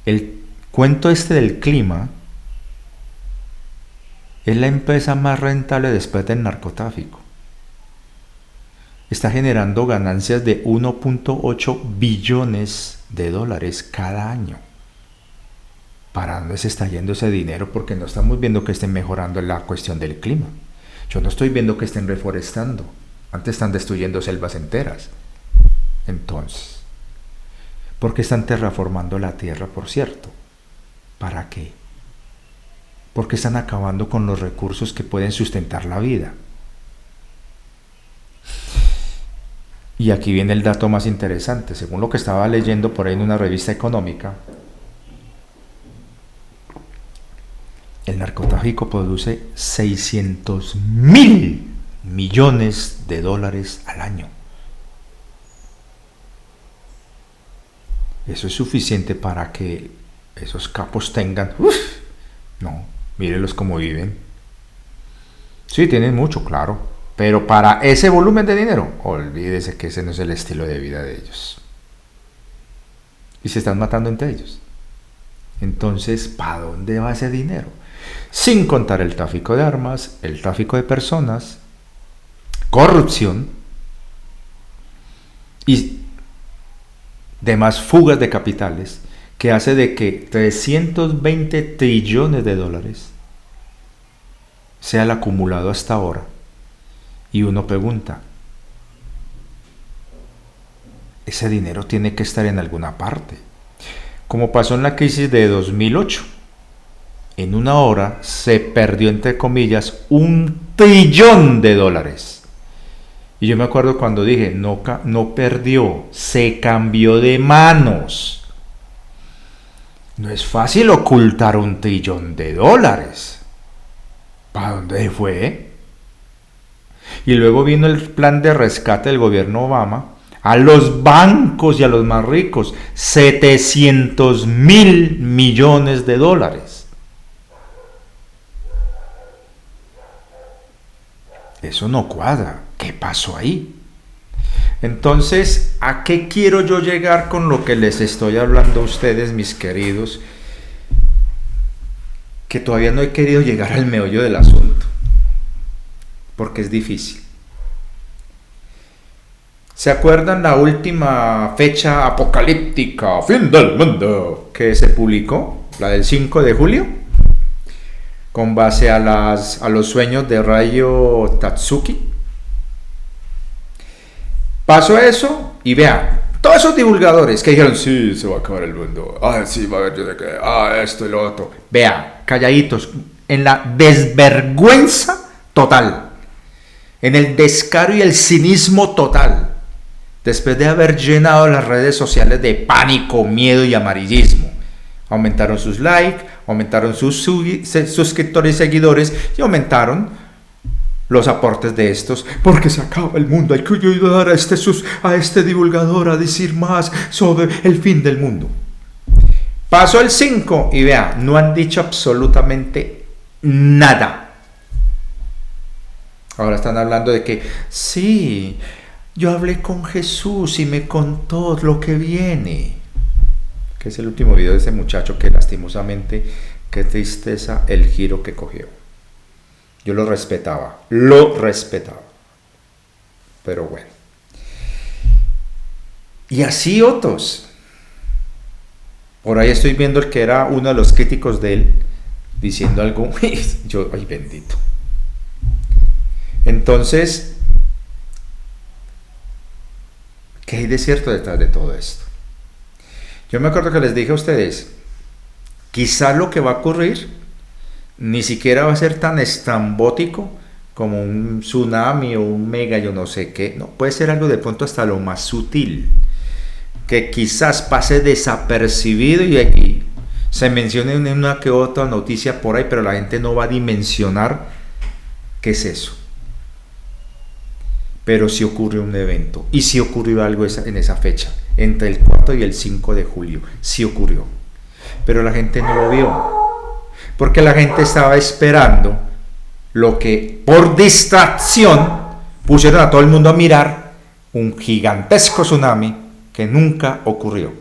El cuento este del clima es la empresa más rentable después del narcotráfico. Está generando ganancias de 1.8 billones de dólares cada año. ¿Para dónde se está yendo ese dinero? Porque no estamos viendo que estén mejorando la cuestión del clima. Yo no estoy viendo que estén reforestando. Antes están destruyendo selvas enteras. Entonces, ¿por qué están terraformando la tierra, por cierto? ¿Para qué? ¿Por qué están acabando con los recursos que pueden sustentar la vida? Y aquí viene el dato más interesante. Según lo que estaba leyendo por ahí en una revista económica, el narcotráfico produce 600.000 millones de dólares al año. ¿Eso es suficiente para que esos capos tengan? No, mírelos cómo viven. Sí, tienen mucho, claro, pero para ese volumen de dinero, olvídese que ese no es el estilo de vida de ellos. Y se están matando entre ellos. Entonces, ¿para dónde va ese dinero? Sin contar el tráfico de armas, el tráfico de personas corrupción y demás fugas de capitales, que hace de que 320 trillones de dólares sea el acumulado hasta ahora. Y uno pregunta, ese dinero tiene que estar en alguna parte. Como pasó en la crisis de 2008. En una hora se perdió, entre comillas, 1 trillón de dólares. Y yo me acuerdo cuando dije, no perdió, se cambió de manos. No es fácil ocultar 1 trillón de dólares. ¿Para dónde fue? Y luego vino el plan de rescate del gobierno Obama a los bancos y a los más ricos, 700.000 millones de dólares. Eso no cuadra. ¿Qué pasó ahí? Entonces, ¿a qué quiero yo llegar con lo que les estoy hablando a ustedes, mis queridos? Que todavía no he querido llegar al meollo del asunto, porque es difícil. ¿Se acuerdan la última fecha apocalíptica, fin del mundo, que se publicó? La del 5 de julio, con base a los sueños de Ryo Tatsuki. Pasó eso y vean, todos esos divulgadores que dijeron, sí, se va a acabar el mundo, sí, va a haber esto y lo otro. Vean, calladitos, en la desvergüenza total, en el descaro y el cinismo total, después de haber llenado las redes sociales de pánico, miedo y amarillismo. Aumentaron sus likes, aumentaron sus suscriptores y seguidores y aumentaron los aportes de estos, porque se acaba el mundo, hay que ayudar a este divulgador a decir más sobre el fin del mundo. Pasó el 5 y vea, no han dicho absolutamente nada. Ahora están hablando de que, sí, yo hablé con Jesús y me contó lo que viene. Que es el último video de ese muchacho que lastimosamente, qué tristeza el giro que cogió. Yo lo respetaba, pero bueno. Y así otros. Por ahí estoy viendo el que era uno de los críticos de él, diciendo algo, yo, ay bendito. Entonces, ¿qué hay de cierto detrás de todo esto? Yo me acuerdo que les dije a ustedes, quizá lo que va a ocurrir ni siquiera va a ser tan estrambótico como un tsunami o un mega, yo no sé qué. No, puede ser algo de pronto hasta lo más sutil, que quizás pase desapercibido y aquí se mencione en una que otra noticia por ahí, pero la gente no va a dimensionar qué es eso. Pero sí ocurrió un evento y sí ocurrió algo en esa fecha, entre el 4 y el 5 de julio, sí ocurrió. Pero la gente no lo vio. Porque la gente estaba esperando lo que por distracción pusieron a todo el mundo a mirar, un gigantesco tsunami que nunca ocurrió.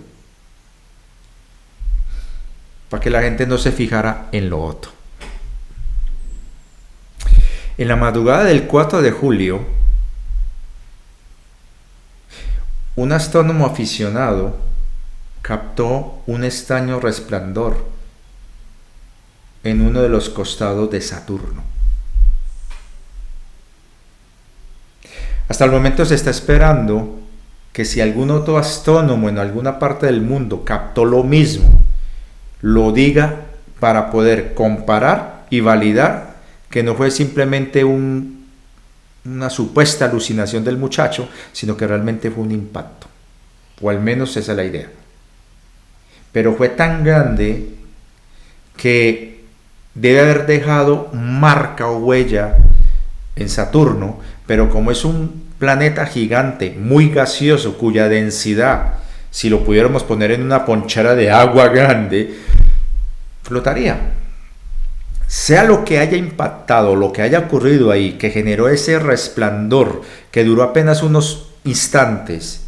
Para que la gente no se fijara en lo otro. En la madrugada del 4 de julio, un astrónomo aficionado captó un extraño resplandor en uno de los costados de Saturno. Hasta el momento se está esperando que si algún otro astrónomo en alguna parte del mundo captó lo mismo, lo diga para poder comparar y validar que no fue simplemente una supuesta alucinación del muchacho, sino que realmente fue un impacto, o al menos esa es la idea. Pero fue tan grande que debe haber dejado marca o huella en Saturno, pero como es un planeta gigante, muy gaseoso, cuya densidad, si lo pudiéramos poner en una ponchera de agua grande, flotaría. Sea lo que haya impactado, lo que haya ocurrido ahí, que generó ese resplandor que duró apenas unos instantes,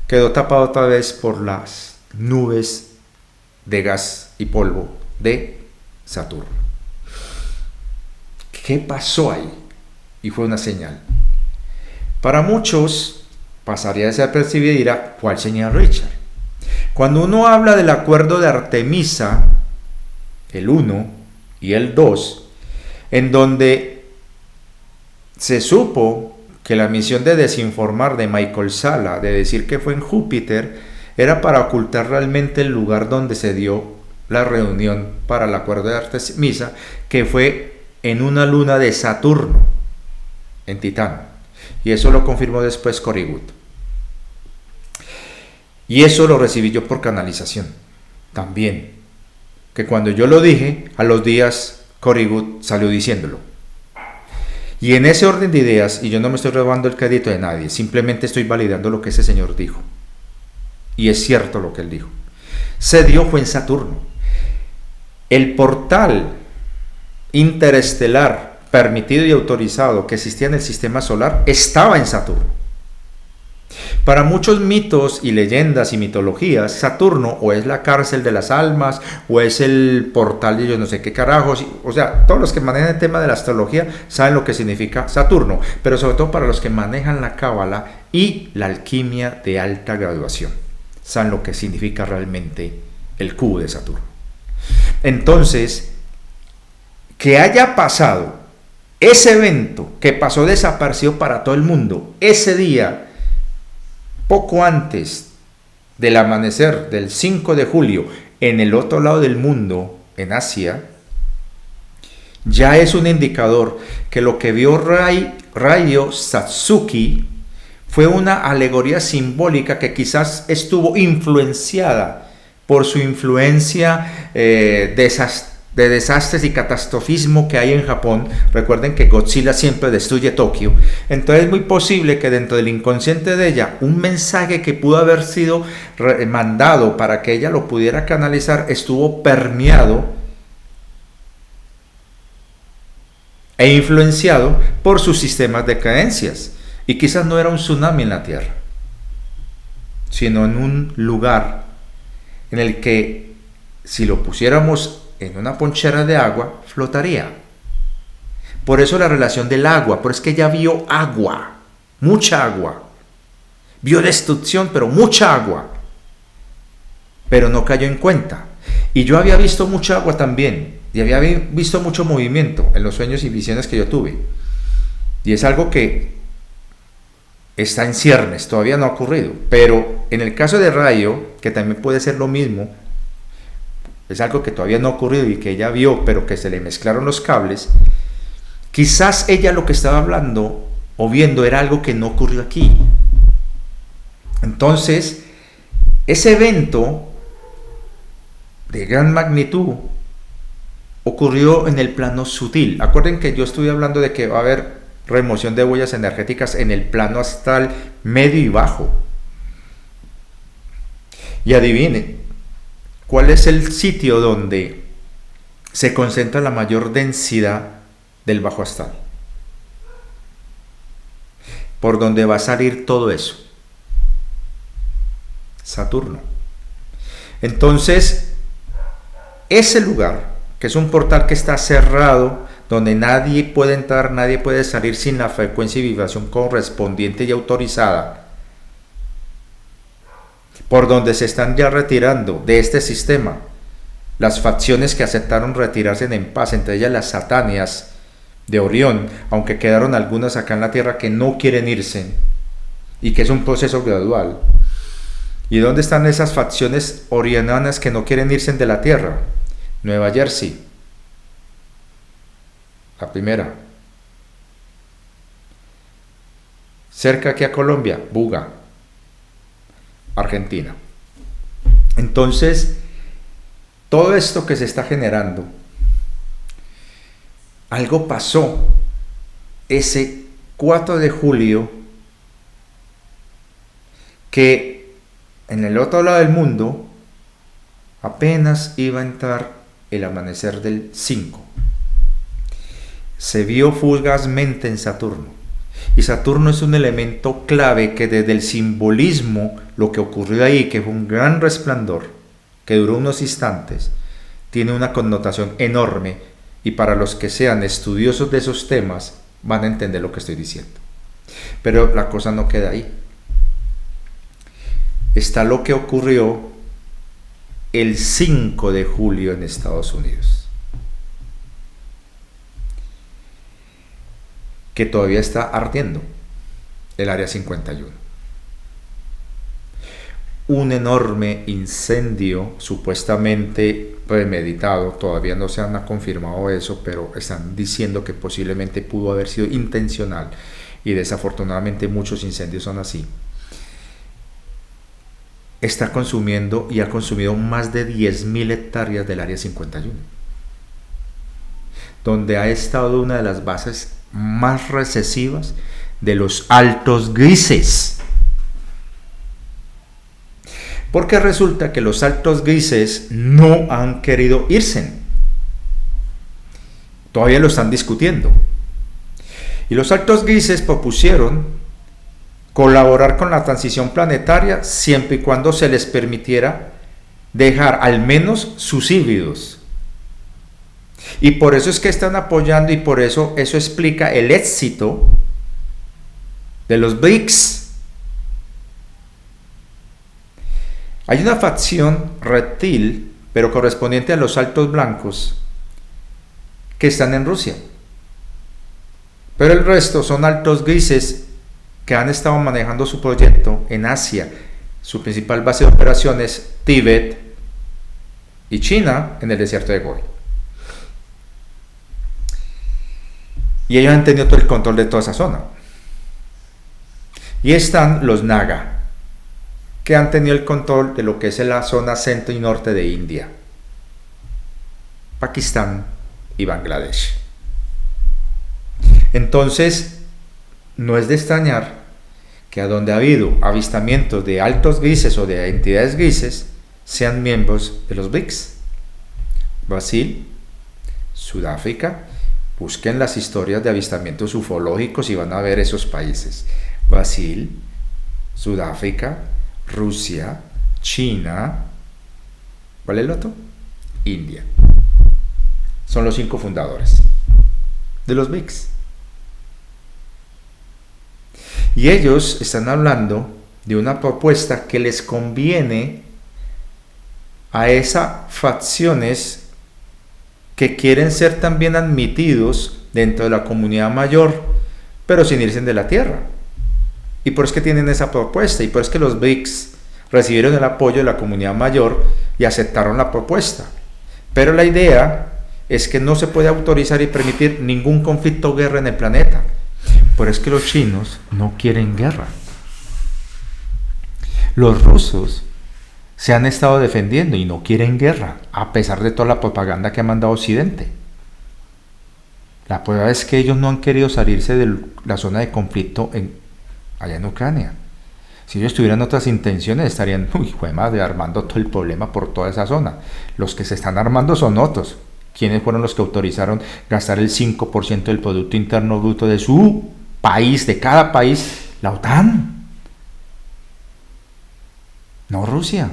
quedó tapado otra vez por las nubes de gas y polvo de Saturno. ¿Qué pasó ahí? y fue una señal. Para muchos pasaría desapercibida y dirá, ¿cuál señal, Richard? Cuando uno habla del acuerdo de Artemisa, el 1 y el 2, en donde se supo que la misión de desinformar de Michael Sala, de decir que fue en Júpiter, era para ocultar realmente el lugar donde se dio la reunión para el acuerdo de Artemisa, que fue en una luna de Saturno, en Titán. Y eso lo confirmó después Corrigut. Y eso lo recibí yo por canalización también. Que cuando yo lo dije, a los días Corrigut salió diciéndolo. Y en ese orden de ideas, y yo no me estoy robando el crédito de nadie, simplemente estoy validando lo que ese señor dijo. Y es cierto lo que él dijo. Se dio fue en Saturno. El portal interestelar permitido y autorizado que existía en el sistema solar estaba en Saturno. Para muchos mitos y leyendas y mitologías, Saturno o es la cárcel de las almas o es el portal de yo no sé qué carajos. O sea, todos los que manejan el tema de la astrología saben lo que significa Saturno, pero sobre todo para los que manejan la cábala y la alquimia de alta graduación, saben lo que significa realmente el cubo de Saturno. Entonces, que haya pasado ese evento que pasó desaparecido para todo el mundo, ese día, poco antes del amanecer del 5 de julio, en el otro lado del mundo, en Asia, ya es un indicador que lo que vio Ryo Satsuki fue una alegoría simbólica que quizás estuvo influenciada por su influencia de desastres y catastrofismo que hay en Japón. Recuerden que Godzilla siempre destruye Tokio. Entonces es muy posible que dentro del inconsciente de ella, un mensaje que pudo haber sido mandado para que ella lo pudiera canalizar, estuvo permeado e influenciado por sus sistemas de creencias. Y quizás no era un tsunami en la Tierra, sino en un lugar en el que si lo pusiéramos en una ponchera de agua, flotaría. Por eso la relación del agua, por eso es que ella vio agua, mucha agua. Vio destrucción, pero mucha agua. Pero no cayó en cuenta. Y yo había visto mucha agua también, y había visto mucho movimiento en los sueños y visiones que yo tuve. Y es algo que está en ciernes, todavía no ha ocurrido. Pero en el caso de Ryo, que también puede ser lo mismo, es algo que todavía no ha ocurrido y que ella vio, pero que se le mezclaron los cables. Quizás ella lo que estaba hablando o viendo era algo que no ocurrió aquí. Entonces, ese evento de gran magnitud ocurrió en el plano sutil. Acuerden que yo estuve hablando de que va a haber remoción de huellas energéticas en el plano astral medio y bajo. Y adivinen, ¿cuál es el sitio donde se concentra la mayor densidad del bajo astral? Por donde va a salir todo eso. Saturno. Entonces, ese lugar, que es un portal que está cerrado, donde nadie puede entrar, nadie puede salir sin la frecuencia y vibración correspondiente y autorizada, por donde se están ya retirando de este sistema las facciones que aceptaron retirarse en paz, entre ellas las Satanias de Orión, aunque quedaron algunas acá en la Tierra que no quieren irse, y que es un proceso gradual. ¿Y dónde están esas facciones oriananas que no quieren irse de la Tierra? Nueva Jersey, la primera. Cerca aquí a Colombia, Buga, Argentina. Entonces, todo esto que se está generando, algo pasó ese 4 de julio que en el otro lado del mundo apenas iba a entrar el amanecer del 5. Se vio fugazmente en Saturno. Y Saturno es un elemento clave que desde el simbolismo, lo que ocurrió ahí, que fue un gran resplandor, que duró unos instantes, tiene una connotación enorme, y para los que sean estudiosos de esos temas, van a entender lo que estoy diciendo. Pero la cosa no queda ahí. Está lo que ocurrió el 5 de julio en Estados Unidos, que todavía está ardiendo el Área 51. Un enorme incendio supuestamente premeditado, todavía no se han confirmado eso, pero están diciendo que posiblemente pudo haber sido intencional, y desafortunadamente muchos incendios son así. Está consumiendo y ha consumido más de 10.000 hectáreas del Área 51, donde ha estado una de las bases más recesivas de los Altos Grises. Porque resulta que los Altos Grises no han querido irse. Todavía lo están discutiendo. Y los Altos Grises propusieron colaborar con la transición planetaria siempre y cuando se les permitiera dejar al menos sus híbridos. Y por eso es que están apoyando, y por eso explica el éxito de los BRICS. Hay una facción reptil, pero correspondiente a los altos blancos, que están en Rusia. Pero el resto son altos grises que han estado manejando su proyecto en Asia. Su principal base de operaciones, Tíbet y China, en el desierto de Gobi. Y ellos han tenido todo el control de toda esa zona. Y están los Naga, que han tenido el control de lo que es la zona centro y norte de India, Pakistán y Bangladesh. Entonces, no es de extrañar que a donde ha habido avistamientos de altos grises o de entidades grises, sean miembros de los BRICS. Brasil, Sudáfrica, busquen las historias de avistamientos ufológicos y van a ver esos países. Brasil, Sudáfrica, Rusia, China, ¿cuál es el otro? India. Son los 5 fundadores de los BRICS. Y ellos están hablando de una propuesta que les conviene a esas facciones que quieren ser también admitidos dentro de la comunidad mayor, pero sin irse de la tierra. Y por eso es que tienen esa propuesta, y por eso es que los BRICS recibieron el apoyo de la comunidad mayor y aceptaron la propuesta. Pero la idea es que no se puede autorizar y permitir ningún conflicto o guerra en el planeta. Por eso es que los chinos no quieren guerra. Los rusos se han estado defendiendo y no quieren guerra, a pesar de toda la propaganda que ha mandado Occidente. La prueba es que ellos no han querido salirse de la zona de conflicto allá en Ucrania. Si ellos tuvieran otras intenciones, estarían armando todo el problema por toda esa zona. Los que se están armando son otros. ¿Quiénes fueron los que autorizaron gastar el 5% del Producto Interno Bruto de su país, de cada país? La OTAN. No Rusia.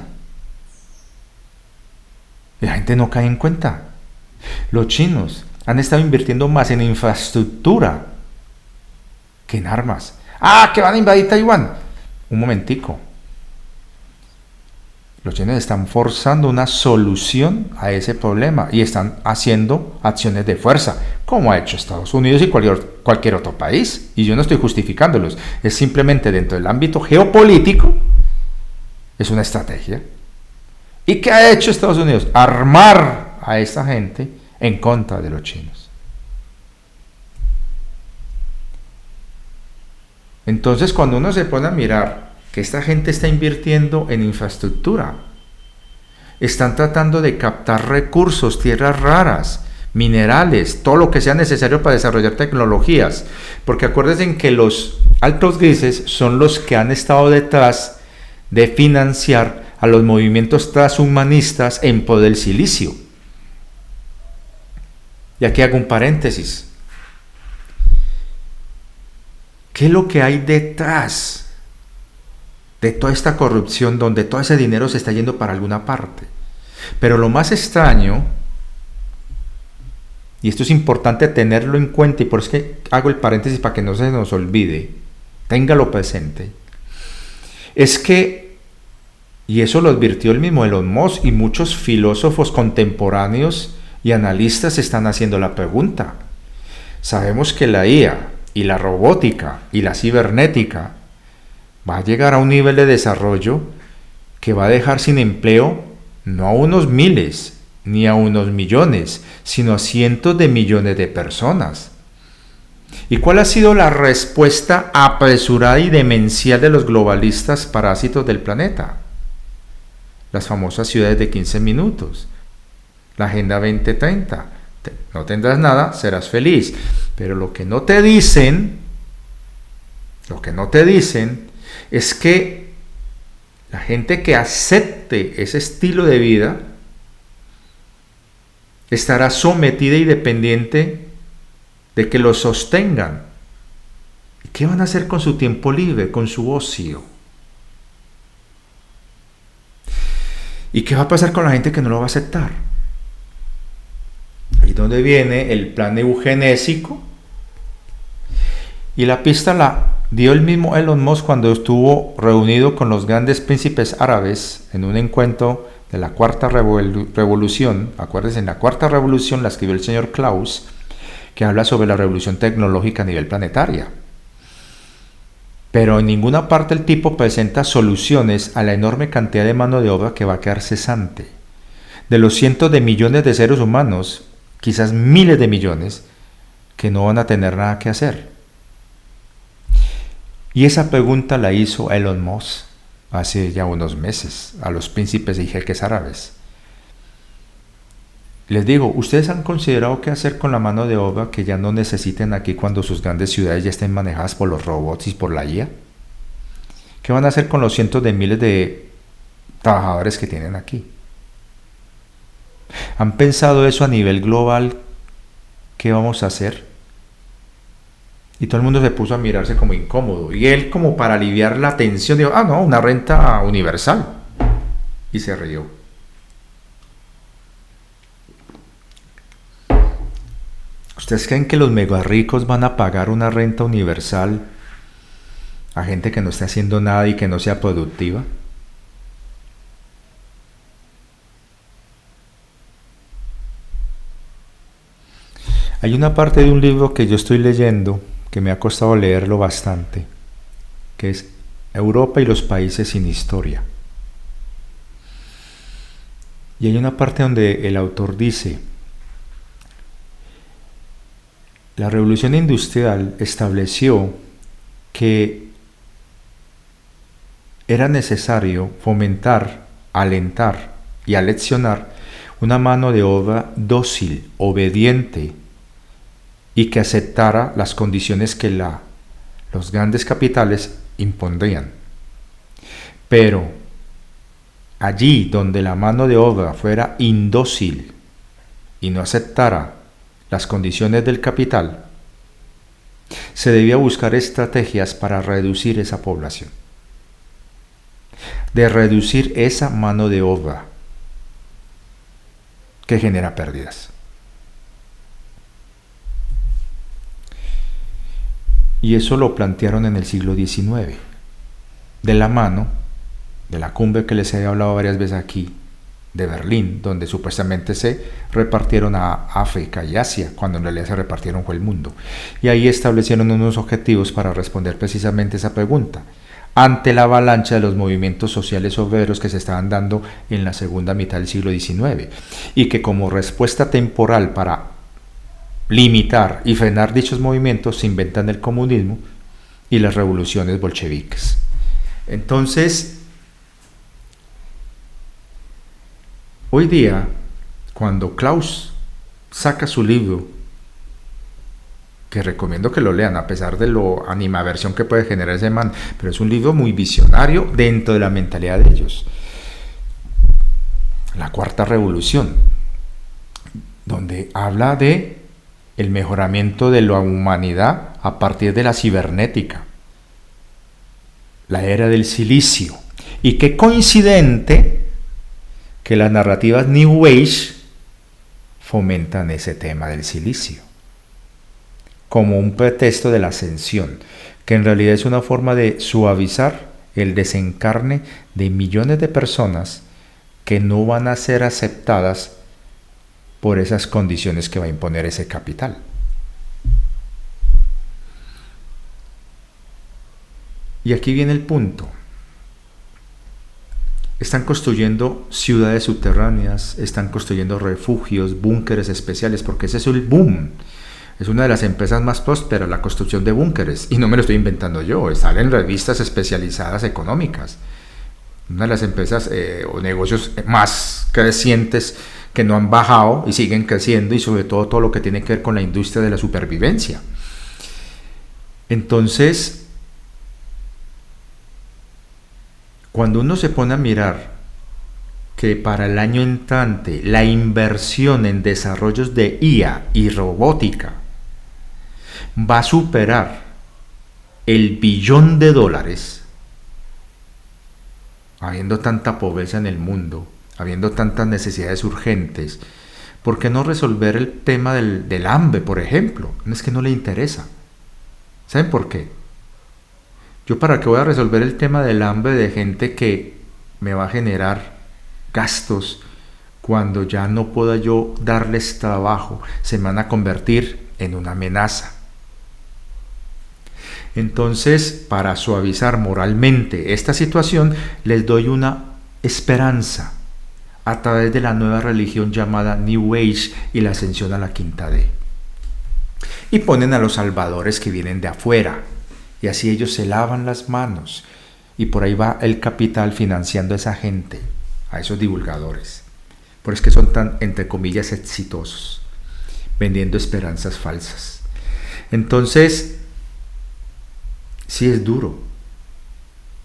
La gente no cae en cuenta. Los chinos han estado invirtiendo más en infraestructura que en armas. Que van a invadir Taiwán. Un momentico. Los chinos están forzando una solución a ese problema y están haciendo acciones de fuerza, como ha hecho Estados Unidos y cualquier otro país. Y yo no estoy justificándolos, es simplemente dentro del ámbito geopolítico, es una estrategia. ¿Y qué ha hecho Estados Unidos? Armar a esta gente en contra de los chinos. Entonces, cuando uno se pone a mirar que esta gente está invirtiendo en infraestructura, están tratando de captar recursos, tierras raras, minerales, todo lo que sea necesario para desarrollar tecnologías, porque acuérdense que los altos grises son los que han estado detrás de financiar a los movimientos transhumanistas en pro del silicio. Y aquí hago un paréntesis. ¿Qué es lo que hay detrás de toda esta corrupción donde todo ese dinero se está yendo para alguna parte? Pero lo más extraño y esto es importante tenerlo en cuenta, y por eso es que hago el paréntesis para que no se nos olvide, téngalo presente, es que, y eso lo advirtió el mismo Elon Musk, y muchos filósofos contemporáneos y analistas están haciendo la pregunta. Sabemos que la IA y la robótica y la cibernética va a llegar a un nivel de desarrollo que va a dejar sin empleo no a unos miles ni a unos millones, sino a cientos de millones de personas. ¿Y cuál ha sido la respuesta apresurada y demencial de los globalistas parásitos del planeta? Las famosas ciudades de 15 minutos, la Agenda 2030. No tendrás nada, serás feliz. Pero lo que no te dicen es que la gente que acepte ese estilo de vida estará sometida y dependiente de que lo sostengan. ¿Y qué van a hacer con su tiempo libre, con su ocio? ¿Y qué va a pasar con la gente que no lo va a aceptar? Ahí es donde viene el plan eugenésico, y la pista la dio el mismo Elon Musk cuando estuvo reunido con los grandes príncipes árabes en un encuentro de la Cuarta Revolución. Acuérdense, en la Cuarta Revolución la escribió el señor Klaus, que habla sobre la revolución tecnológica a nivel planetaria. Pero en ninguna parte el tipo presenta soluciones a la enorme cantidad de mano de obra que va a quedar cesante. De los cientos de millones de seres humanos, quizás miles de millones, que no van a tener nada que hacer. Y esa pregunta la hizo Elon Musk hace ya unos meses a los príncipes y jeques árabes. Les digo, ¿ustedes han considerado qué hacer con la mano de obra que ya no necesiten aquí cuando sus grandes ciudades ya estén manejadas por los robots y por la IA? ¿Qué van a hacer con los cientos de miles de trabajadores que tienen aquí? ¿Han pensado eso a nivel global? ¿Qué vamos a hacer? Y todo el mundo se puso a mirarse como incómodo. Y él, como para aliviar la tensión, dijo, no, una renta universal. Y se rió. ¿Ustedes creen que los mega ricos van a pagar una renta universal a gente que no esté haciendo nada y que no sea productiva? Hay una parte de un libro que yo estoy leyendo, que me ha costado leerlo bastante, que es Europa y los países sin historia. Y hay una parte donde el autor dice, la revolución industrial estableció que era necesario fomentar, alentar y aleccionar una mano de obra dócil, obediente, y que aceptara las condiciones que los grandes capitales impondrían. Pero allí donde la mano de obra fuera indócil y no aceptara las condiciones del capital, se debía buscar estrategias para reducir esa población, de reducir esa mano de obra que genera pérdidas. Y eso lo plantearon en el siglo XIX, de la mano de la cumbre que les he hablado varias veces aquí, de Berlín, donde supuestamente se repartieron a África y Asia, cuando en realidad se repartieron fue el mundo. Y ahí establecieron unos objetivos para responder precisamente esa pregunta, ante la avalancha de los movimientos sociales obreros que se estaban dando en la segunda mitad del siglo XIX, y que como respuesta temporal para limitar y frenar dichos movimientos se inventan el comunismo y las revoluciones bolcheviques. Entonces, hoy día, cuando Klaus saca su libro, que recomiendo que lo lean a pesar de lo animaversión que puede generar ese man, pero es un libro muy visionario dentro de la mentalidad de ellos, La Cuarta Revolución, donde habla de el mejoramiento de la humanidad a partir de la cibernética, la era del silicio, y qué coincidente que las narrativas New Age fomentan ese tema del silicio, como un pretexto de la ascensión, que en realidad es una forma de suavizar el desencarne de millones de personas que no van a ser aceptadas por esas condiciones que va a imponer ese capital. Y aquí viene el punto. Están construyendo ciudades subterráneas, están construyendo refugios, búnkeres especiales, porque ese es el boom. Es una de las empresas más prósperas, la construcción de búnkeres. Y no me lo estoy inventando yo, salen en revistas especializadas económicas. Una de las empresas o negocios más crecientes que no han bajado y siguen creciendo, y sobre todo lo que tiene que ver con la industria de la supervivencia. Entonces, cuando uno se pone a mirar que para el año entrante la inversión en desarrollos de IA y robótica va a superar el $1 billón, habiendo tanta pobreza en el mundo, habiendo tantas necesidades urgentes, ¿por qué no resolver el tema del hambre, por ejemplo? No es que no le interesa. ¿Saben por qué? ¿Yo para qué voy a resolver el tema del hambre de gente que me va a generar gastos cuando ya no pueda yo darles trabajo? Se me van a convertir en una amenaza. Entonces, para suavizar moralmente esta situación, les doy una esperanza a través de la nueva religión llamada New Age y la ascensión a la quinta D. Y ponen a los salvadores que vienen de afuera, y así ellos se lavan las manos, y por ahí va el capital financiando a esa gente, a esos divulgadores. Por eso es que son tan, entre comillas, exitosos, vendiendo esperanzas falsas. Entonces, sí es duro,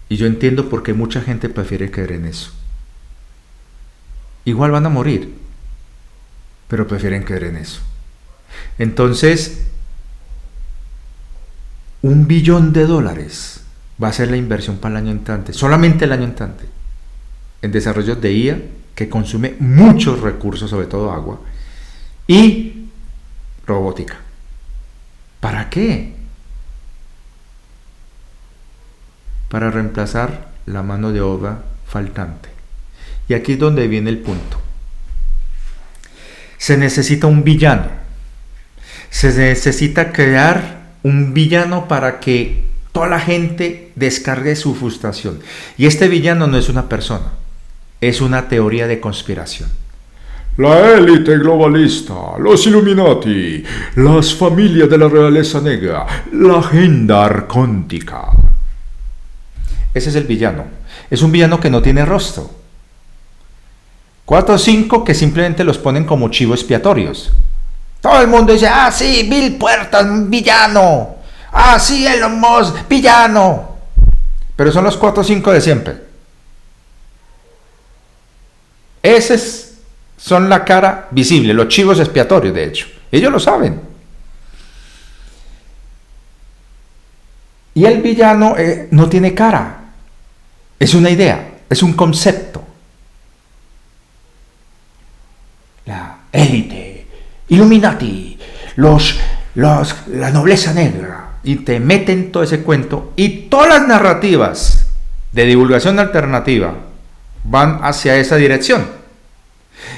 y yo entiendo por qué mucha gente prefiere creer en eso. Igual van a morir, pero prefieren creer en eso. Entonces, $1 billón va a ser la inversión para el año entrante, solamente el año entrante, en desarrollos de IA que consume muchos recursos, sobre todo agua, y robótica. ¿Para qué? Para reemplazar la mano de obra faltante. Y aquí es donde viene el punto. Se necesita un villano. Se necesita crear un villano para que toda la gente descargue su frustración. Y este villano no es una persona, es una teoría de conspiración. La élite globalista, los Illuminati, las familias de la realeza negra, la agenda arcóntica. Ese es el villano. Es un villano que no tiene rostro. 4 o 5 que simplemente los ponen como chivos expiatorios. Todo el mundo dice, ah sí, Bill Puertas, villano. Ah sí, Elon Musk, villano. Pero son los 4 o 5 de siempre. Esos son la cara visible, los chivos expiatorios, de hecho. Ellos lo saben. Y el villano no tiene cara. Es una idea, es un concepto. La élite, Illuminati, la nobleza negra, y te meten todo ese cuento, y todas las narrativas de divulgación alternativa van hacia esa dirección,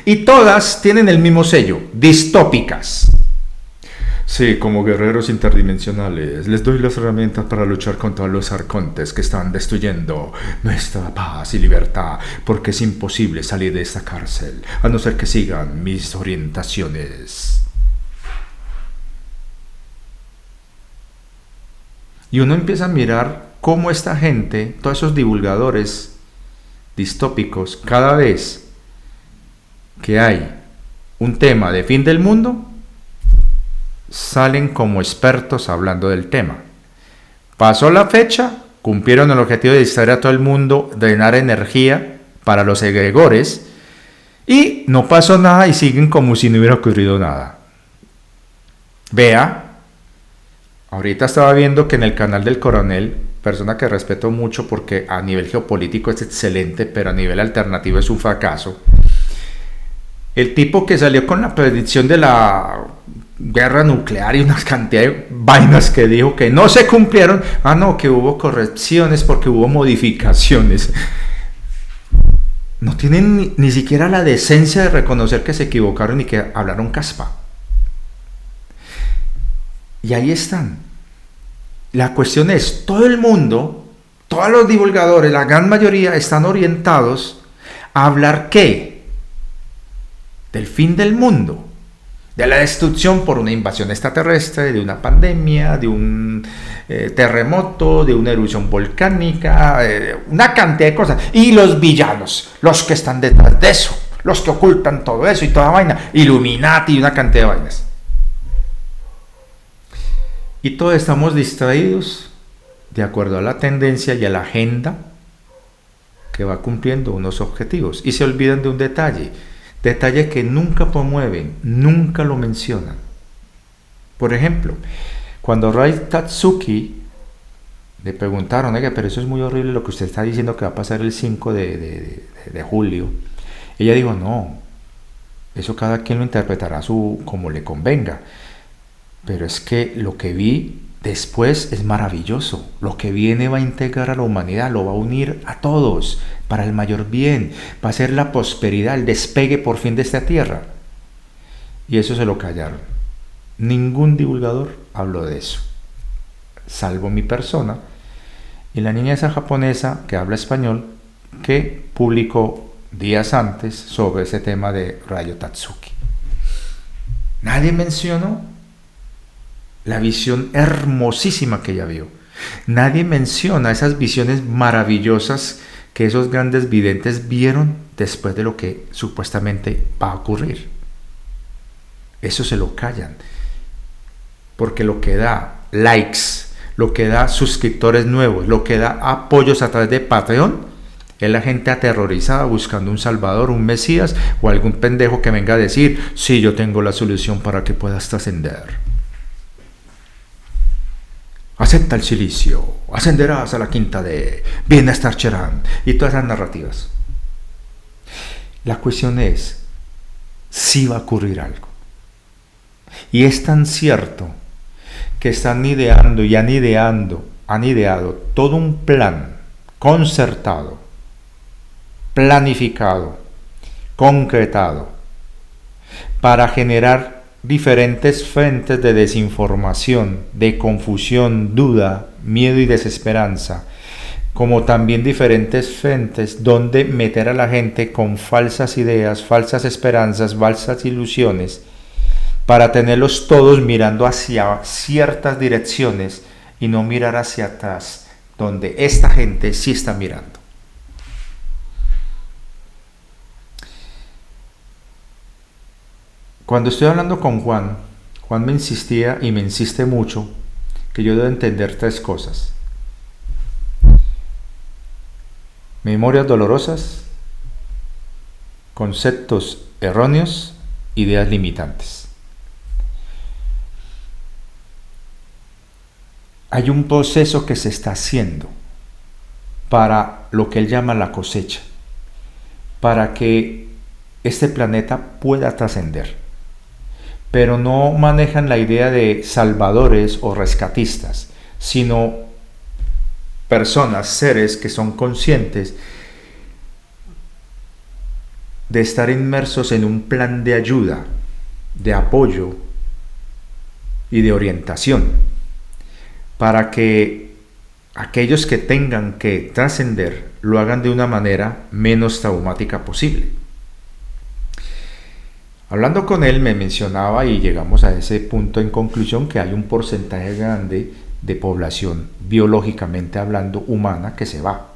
y todas tienen el mismo sello, distópicas. Sí, como guerreros interdimensionales, les doy las herramientas para luchar contra los arcontes que están destruyendo nuestra paz y libertad, porque es imposible salir de esta cárcel, a no ser que sigan mis orientaciones. Y uno empieza a mirar cómo esta gente, todos esos divulgadores distópicos, cada vez que hay un tema de fin del mundo, salen como expertos hablando del tema. Pasó la fecha, cumplieron el objetivo de distraer a todo el mundo, drenar energía para los egregores, y no pasó nada y siguen como si no hubiera ocurrido nada. Vea, ahorita estaba viendo que en el canal del Coronel, persona que respeto mucho porque a nivel geopolítico es excelente, pero a nivel alternativo es un fracaso, El tipo que salió con la predicción de la guerra nuclear y una cantidad de vainas que dijo que no se cumplieron. Ah, no, que hubo correcciones porque hubo modificaciones. No tienen ni siquiera la decencia de reconocer que se equivocaron y que hablaron caspa. Y ahí están. La cuestión es, todo el mundo, todos los divulgadores, la gran mayoría están orientados a hablar ¿qué? Del fin del mundo, de la destrucción por una invasión extraterrestre, de una pandemia, de un terremoto, de una erupción volcánica, una cantidad de cosas. Y los villanos, los que están detrás de eso, los que ocultan todo eso y toda vaina, Illuminati y una cantidad de vainas. Y todos estamos distraídos de acuerdo a la tendencia y a la agenda que va cumpliendo unos objetivos. Y se olvidan de un detalle que nunca promueven, nunca lo mencionan. Por ejemplo, cuando Rai Tatsuki le preguntaron, oiga, pero eso es muy horrible lo que usted está diciendo que va a pasar el 5 de julio. Ella dijo, no, eso cada quien lo interpretará como le convenga. Pero es que lo que vi después es maravilloso. Lo que viene va a integrar a la humanidad, lo va a unir a todos para el mayor bien. Va a ser la prosperidad, el despegue por fin de esta tierra. Y eso se lo callaron. Ningún divulgador habló de eso, salvo mi persona y la niña esa japonesa que habla español que publicó días antes sobre ese tema de Ryo Tatsuki. Nadie mencionó la visión hermosísima que ella vio. Nadie menciona esas visiones maravillosas que esos grandes videntes vieron después de lo que supuestamente va a ocurrir. Eso se lo callan. Porque lo que da likes, lo que da suscriptores nuevos, lo que da apoyos a través de Patreon, es la gente aterrorizada buscando un salvador, un mesías o algún pendejo que venga a decir, sí, yo tengo la solución para que puedas trascender. Acepta el silicio, ascenderás a la quinta D, bienestar Cherán, y todas esas narrativas. La cuestión es, si va a ocurrir algo. Y es tan cierto que están ideando y han ideado todo un plan concertado, planificado, concretado, para generar diferentes frentes de desinformación, de confusión, duda, miedo y desesperanza, como también diferentes frentes donde meter a la gente con falsas ideas, falsas esperanzas, falsas ilusiones, para tenerlos todos mirando hacia ciertas direcciones y no mirar hacia atrás, donde esta gente sí está mirando. Cuando estoy hablando con Juan me insistía y me insiste mucho que yo debo entender tres cosas: memorias dolorosas, conceptos erróneos, ideas limitantes. Hay un proceso que se está haciendo para lo que él llama la cosecha, para que este planeta pueda trascender. Pero no manejan la idea de salvadores o rescatistas, sino personas, seres que son conscientes de estar inmersos en un plan de ayuda, de apoyo y de orientación, para que aquellos que tengan que trascender lo hagan de una manera menos traumática posible. Hablando con él me mencionaba, y llegamos a ese punto en conclusión, que hay un porcentaje grande de población biológicamente hablando humana que se va.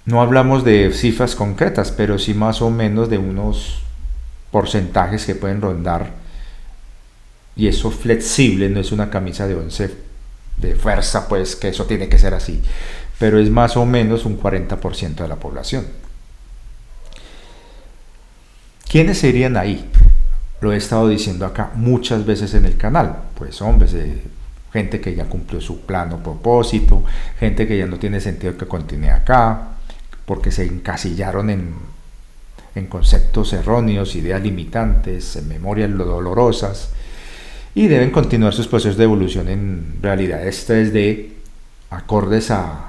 No hablamos de cifras concretas, pero sí más o menos de unos porcentajes que pueden rondar, y eso flexible, no es una camisa de 11 de fuerza, pues que eso tiene que ser así, pero es más o menos un 40% de la población. ¿Quiénes se irían ahí? Lo he estado diciendo acá muchas veces en el canal. Pues hombres, gente que ya cumplió su plan o propósito, gente que ya no tiene sentido que continúe acá, porque se encasillaron en conceptos erróneos, ideas limitantes, en memorias dolorosas, y deben continuar sus procesos de evolución en realidades 3D acordes a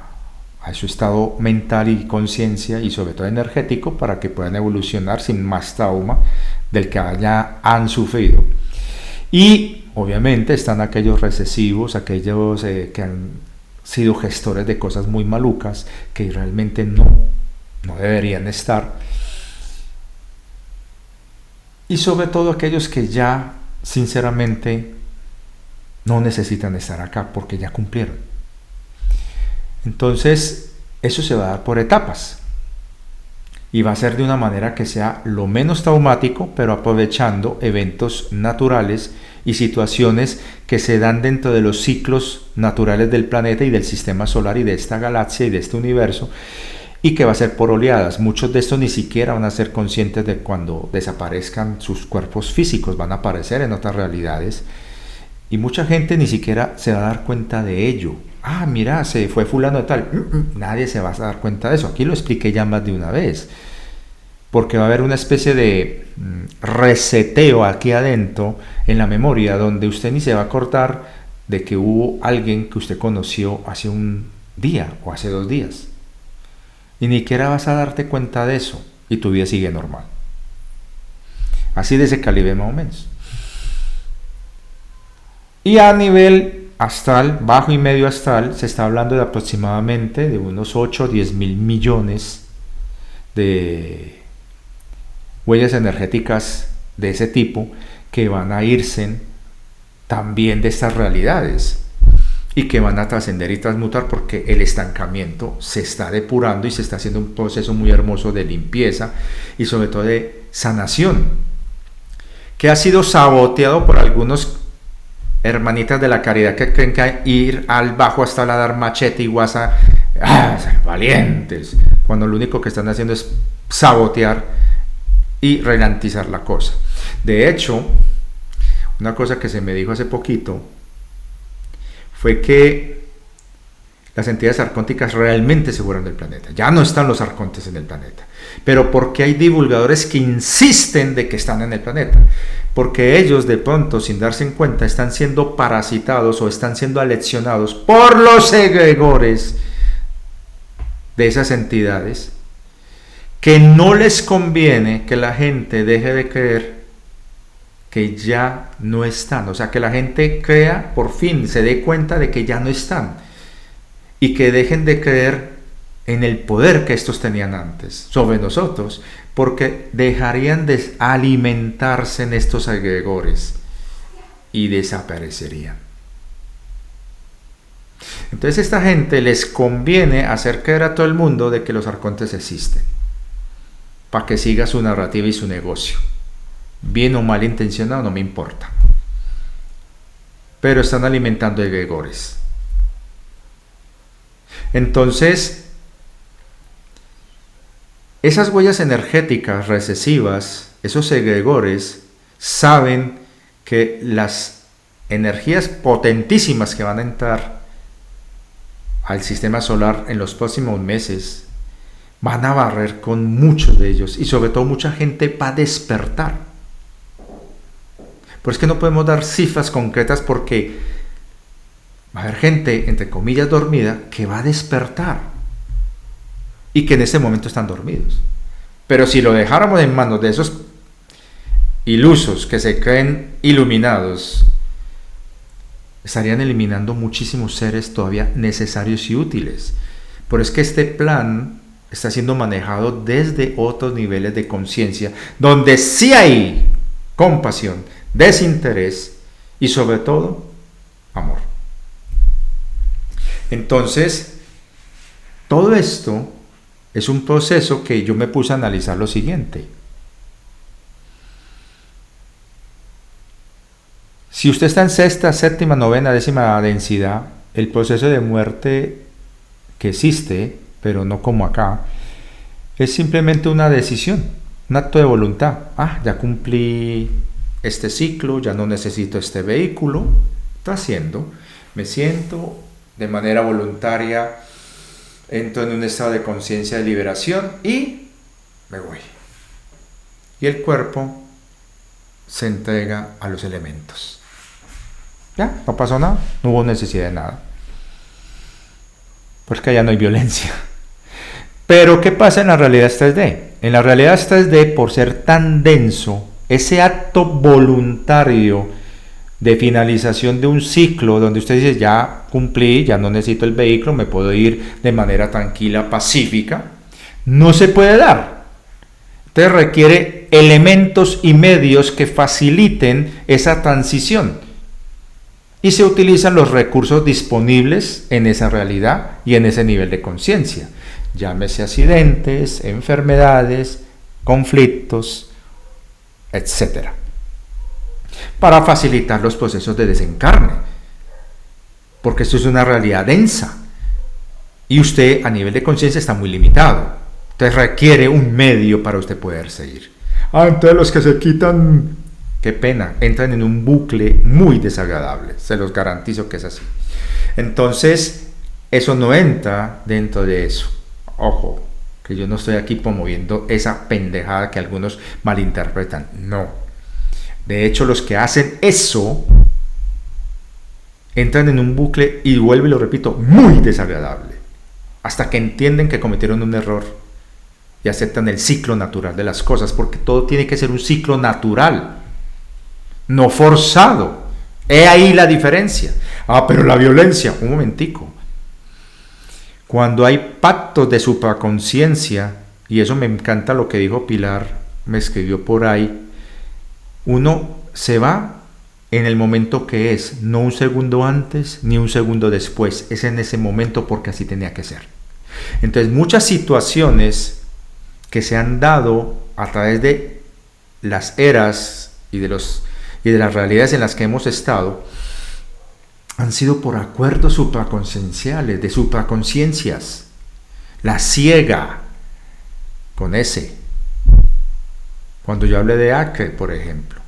su estado mental y conciencia y sobre todo energético para que puedan evolucionar sin más trauma del que han sufrido. Y obviamente están aquellos recesivos, aquellos que han sido gestores de cosas muy malucas que realmente no deberían estar, y sobre todo aquellos que ya sinceramente no necesitan estar acá porque ya cumplieron. Entonces eso se va a dar por etapas y va a ser de una manera que sea lo menos traumático, pero aprovechando eventos naturales y situaciones que se dan dentro de los ciclos naturales del planeta y del sistema solar y de esta galaxia y de este universo, y que va a ser por oleadas. Muchos de estos ni siquiera van a ser conscientes de cuando desaparezcan sus cuerpos físicos, van a aparecer en otras realidades y mucha gente ni siquiera se va a dar cuenta de ello. Ah, mira, se fue fulano de tal. Nadie se va a dar cuenta de eso. Aquí lo expliqué ya más de una vez, porque va a haber una especie de reseteo aquí adentro en la memoria, donde usted ni se va a acordar de que hubo alguien que usted conoció hace un día o hace 2 días. Y ni siquiera vas a darte cuenta de eso y tu vida sigue normal. Así de ese calibre más o menos. Y a nivel astral, bajo y medio astral, se está hablando de aproximadamente de unos 8 o 10 mil millones de huellas energéticas de ese tipo que van a irse también de estas realidades y que van a trascender y transmutar, porque el estancamiento se está depurando y se está haciendo un proceso muy hermoso de limpieza y sobre todo de sanación, que ha sido saboteado por algunos hermanitas de la caridad que creen que ir al bajo astral a dar machete y guasa, valientes, cuando lo único que están haciendo es sabotear y ralentizar la cosa. De hecho, una cosa que se me dijo hace poquito fue que las entidades arcónticas realmente se fueron del planeta. Ya no están los arcontes en el planeta. Pero porque hay divulgadores que insisten de que están en el planeta. Porque ellos de pronto, sin darse en cuenta, están siendo parasitados o están siendo aleccionados por los egregores de esas entidades, que no les conviene que la gente deje de creer que ya no están, o sea, que la gente crea, por fin se dé cuenta de que ya no están y que dejen de creer en el poder que estos tenían antes sobre nosotros, porque dejarían de alimentarse en estos egregores y desaparecerían. Entonces a esta gente les conviene hacer creer a todo el mundo de que los arcontes existen, para que siga su narrativa y su negocio. Bien o mal intencionado, no me importa. Pero están alimentando egregores. Entonces, esas huellas energéticas recesivas, esos egregores, saben que las energías potentísimas que van a entrar al sistema solar en los próximos meses van a barrer con muchos de ellos, y sobre todo mucha gente va a despertar. Pero es que no podemos dar cifras concretas porque va a haber gente, entre comillas, dormida, que va a despertar y que en ese momento están dormidos. Pero si lo dejáramos en manos de esos ilusos que se creen iluminados, estarían eliminando muchísimos seres todavía necesarios y útiles. Pero es que este plan está siendo manejado desde otros niveles de conciencia, donde sí hay compasión, desinterés y sobre todo amor. Entonces, todo esto es un proceso que yo me puse a analizar lo siguiente. Si usted está en 6ª, 7ª, 9ª, 10ª densidad, el proceso de muerte que existe, pero no como acá, es simplemente una decisión, un acto de voluntad. Ya cumplí este ciclo, ya no necesito este vehículo, trasciendo, me siento de manera voluntaria, entro en un estado de conciencia de liberación y me voy. y el cuerpo se entrega a los elementos. Ya, no pasó nada, no hubo necesidad de nada. Porque allá no hay violencia. Pero ¿qué pasa en la realidad 3D? En la realidad 3D, por ser tan denso, ese acto voluntario de finalización de un ciclo donde usted dice, ya cumplí, ya no necesito el vehículo, me puedo ir de manera tranquila, pacífica, no se puede dar. Entonces requiere elementos y medios que faciliten esa transición. Y se utilizan los recursos disponibles en esa realidad y en ese nivel de conciencia. Llámese accidentes, enfermedades, conflictos, etc. Para facilitar los procesos de desencarne. Porque esto es una realidad densa. Y usted a nivel de conciencia está muy limitado. Entonces requiere un medio para usted poder seguir. Entonces los que se quitan, qué pena, entran en un bucle muy desagradable. Se los garantizo que es así. Entonces, eso no entra dentro de eso. Ojo, que yo no estoy aquí promoviendo esa pendejada que algunos malinterpretan. No. De hecho, los que hacen eso entran en un bucle, y vuelvo y lo repito, muy desagradable. Hasta que entienden que cometieron un error y aceptan el ciclo natural de las cosas, porque todo tiene que ser un ciclo natural, no forzado. He ahí la diferencia. Pero la violencia, un momentico. Cuando hay pactos de supraconciencia, y eso me encanta lo que dijo Pilar, me escribió por ahí, uno se va en el momento que es, no un segundo antes ni un segundo después, es en ese momento porque así tenía que ser. Entonces muchas situaciones que se han dado a través de las eras y de las realidades en las que hemos estado, han sido por acuerdos supraconcienciales, de supraconciencias. La ciega, con ese. Cuando yo hablé de Acre, por ejemplo,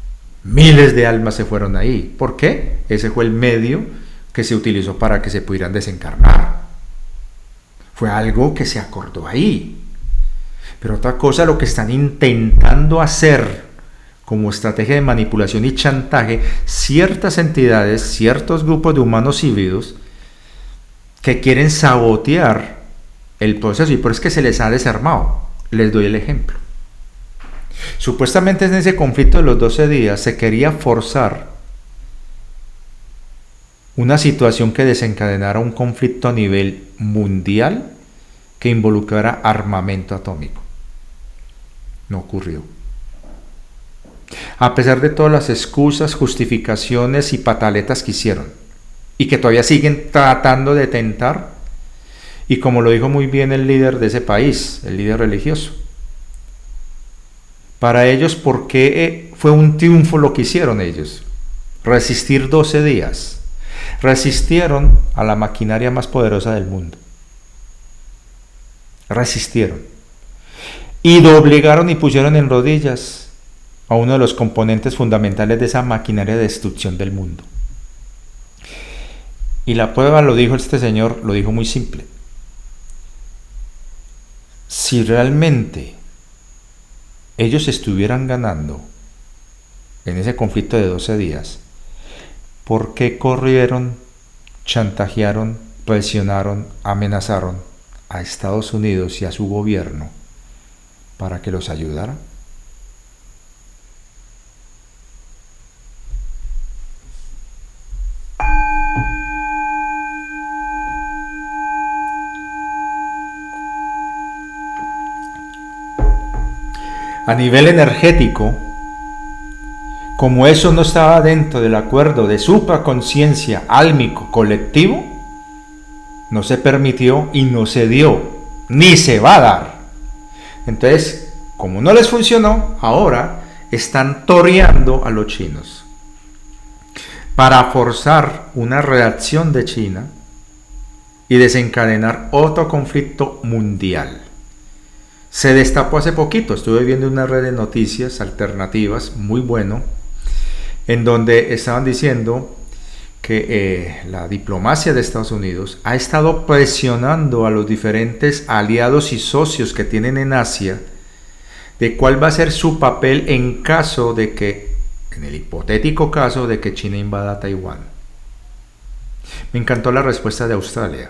miles de almas se fueron ahí. ¿Por qué? Ese fue el medio que se utilizó para que se pudieran desencarnar. Fue algo que se acordó ahí. Pero otra cosa, lo que están intentando hacer como estrategia de manipulación y chantaje, ciertas entidades, ciertos grupos de humanos híbridos que quieren sabotear el proceso, y por eso es que se les ha desarmado. Les doy el ejemplo. Supuestamente en ese conflicto de los 12 días se quería forzar una situación que desencadenara un conflicto a nivel mundial que involucrara armamento atómico. No ocurrió. A pesar de todas las excusas, justificaciones y pataletas que hicieron, y que todavía siguen tratando de tentar, y como lo dijo muy bien el líder de ese país, el líder religioso, para ellos, ¿por qué fue un triunfo lo que hicieron ellos? Resistir 12 días. Resistieron a la maquinaria más poderosa del mundo. Resistieron. Y doblegaron y pusieron en rodillas a uno de los componentes fundamentales de esa maquinaria de destrucción del mundo. Y la prueba, lo dijo este señor, lo dijo muy simple. Si realmente ellos estuvieran ganando en ese conflicto de 12 días, ¿por qué corrieron, chantajearon, presionaron, amenazaron a Estados Unidos y a su gobierno para que los ayudara? A nivel energético, como eso no estaba dentro del acuerdo de supraconciencia álmico colectivo, no se permitió y no se dio, ni se va a dar. Entonces, como no les funcionó, ahora están toreando a los chinos para forzar una reacción de China y desencadenar otro conflicto mundial. Se destapó hace poquito, estuve viendo una red de noticias alternativas, muy bueno, en donde estaban diciendo que la diplomacia de Estados Unidos ha estado presionando a los diferentes aliados y socios que tienen en Asia, de cuál va a ser su papel en caso de que, en el hipotético caso de que China invada Taiwán. Me encantó la respuesta de Australia.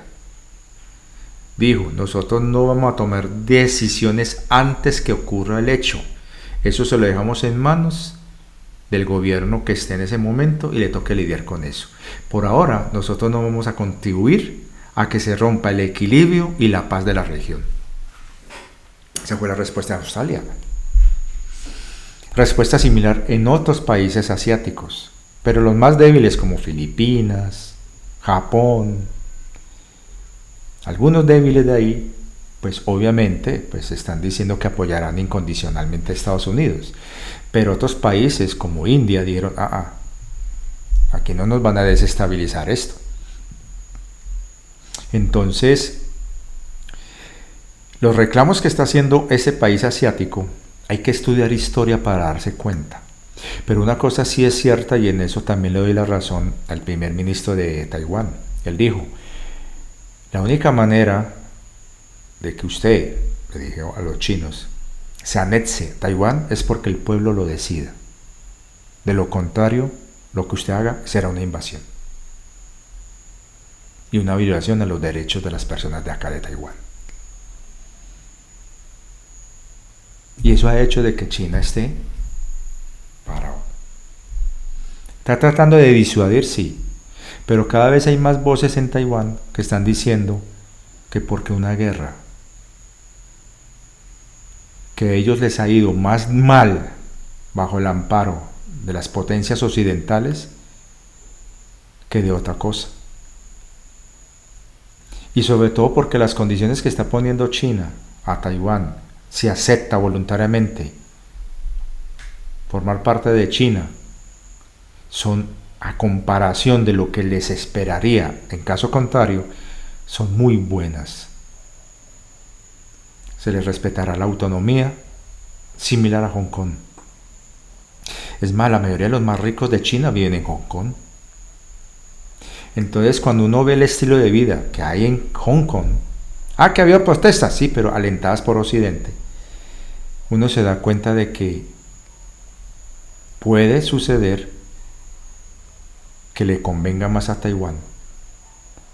Dijo, nosotros no vamos a tomar decisiones antes que ocurra el hecho. Eso se lo dejamos en manos del gobierno que esté en ese momento y le toque lidiar con eso. Por ahora, nosotros no vamos a contribuir a que se rompa el equilibrio y la paz de la región. Esa fue la respuesta de Australia. Respuesta similar en otros países asiáticos, pero los más débiles como Filipinas, Japón, algunos débiles de ahí, pues obviamente pues están diciendo que apoyarán incondicionalmente a Estados Unidos. Pero otros países como India dijeron, aquí no nos van a desestabilizar esto. Entonces, los reclamos que está haciendo ese país asiático, hay que estudiar historia para darse cuenta. Pero una cosa sí es cierta, y en eso también le doy la razón al primer ministro de Taiwán. Él dijo, la única manera de que usted, le dijo a los chinos, se anexe Taiwán es porque el pueblo lo decida. De lo contrario, lo que usted haga será una invasión y una violación a los derechos de las personas de acá de Taiwán. Y eso ha hecho de que China esté parado. Está tratando de disuadir, sí, pero cada vez hay más voces en Taiwán que están diciendo que porque una guerra, que a ellos les ha ido más mal bajo el amparo de las potencias occidentales que de otra cosa. Y sobre todo porque las condiciones que está poniendo China a Taiwán, si acepta voluntariamente formar parte de China, son, a comparación de lo que les esperaría en caso contrario, son muy buenas. Se les respetará la autonomía, similar a Hong Kong. Es más, la mayoría de los más ricos de China viven en Hong Kong. Entonces, cuando uno ve el estilo de vida que hay en Hong Kong, que había protestas, sí, pero alentadas por Occidente, uno se da cuenta de que puede suceder que le convenga más a Taiwán.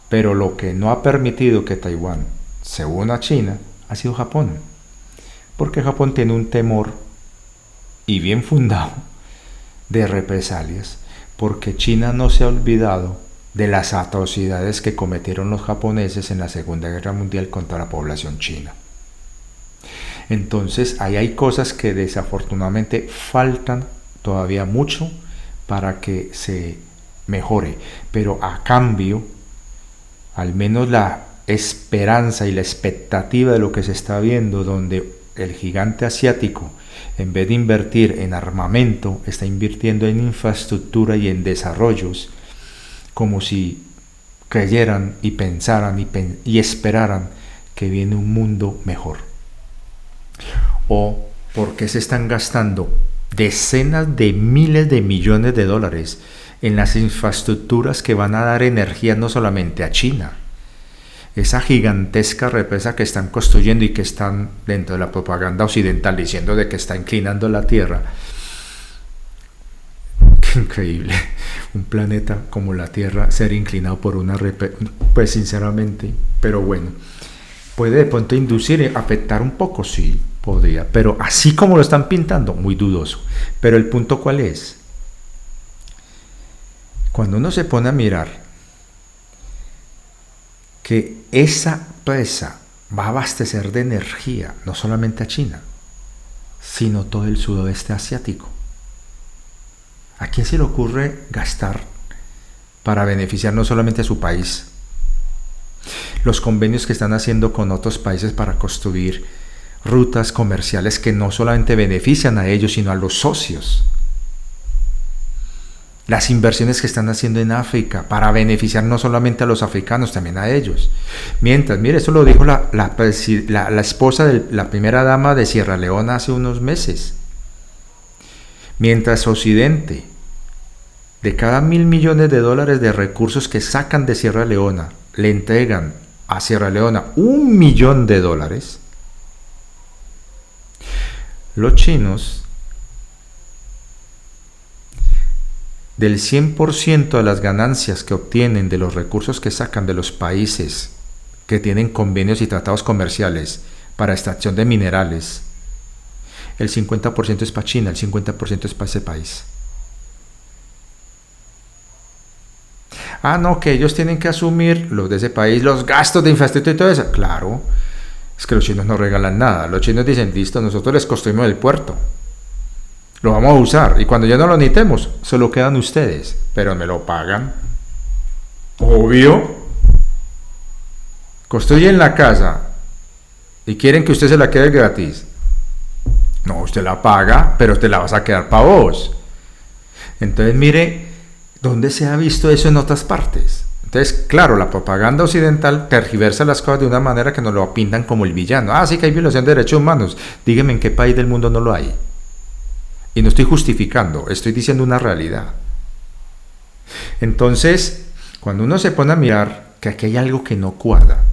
Pero lo que no ha permitido que Taiwán se una a China ha sido Japón, porque Japón tiene un temor, y bien fundado, de represalias, porque China no se ha olvidado de las atrocidades que cometieron los japoneses en la Segunda Guerra Mundial contra la población china. Entonces ahí hay cosas que desafortunadamente faltan todavía mucho para que se mejore, pero a cambio, al menos la esperanza y la expectativa de lo que se está viendo, donde el gigante asiático, en vez de invertir en armamento, está invirtiendo en infraestructura y en desarrollos, como si creyeran y pensaran y esperaran que viene un mundo mejor. O porque se están gastando decenas de miles de millones de dólares en las infraestructuras que van a dar energía no solamente a China. Esa gigantesca represa que están construyendo y que están dentro de la propaganda occidental diciendo de que está inclinando la Tierra. Qué increíble, un planeta como la Tierra ser inclinado por una represa, pues sinceramente, pero bueno, puede de pronto inducir, afectar un poco, sí, podría, pero así como lo están pintando, muy dudoso. Pero el punto ¿cuál es? Cuando uno se pone a mirar que esa presa va a abastecer de energía no solamente a China, sino todo el sudoeste asiático. ¿A quién se le ocurre gastar para beneficiar no solamente a su país? Los convenios que están haciendo con otros países para construir rutas comerciales que no solamente benefician a ellos, sino a los socios. Las inversiones que están haciendo en África para beneficiar no solamente a los africanos, también a ellos. Mientras, mire, eso lo dijo la esposa de la primera dama de Sierra Leona hace unos meses. Mientras Occidente, de cada $1.000 millones de recursos que sacan de Sierra Leona, le entregan a Sierra Leona $1 millón, Los chinos, del 100% de las ganancias que obtienen de los recursos que sacan de los países que tienen convenios y tratados comerciales para extracción de minerales, el 50% es para China, el 50% es para ese país. Ah, no, que ellos tienen que asumir, los de ese país, los gastos de infraestructura y todo eso. Claro, es que los chinos no regalan nada. Los chinos dicen, listo, nosotros les construimos el puerto. Lo vamos a usar y cuando ya no lo necesitemos, se lo quedan ustedes, pero me lo pagan. Obvio. Construyen la casa y quieren que usted se la quede gratis. No, usted la paga, pero usted la vas a quedar para vos. Entonces, mire, ¿dónde se ha visto eso en otras partes? Entonces, claro, la propaganda occidental tergiversa las cosas de una manera que nos lo pintan como el villano. Ah, sí que hay violación de derechos humanos. Dígame en qué país del mundo no lo hay. Y no estoy justificando, estoy diciendo una realidad. Entonces, cuando uno se pone a mirar que aquí hay algo que no cuadra,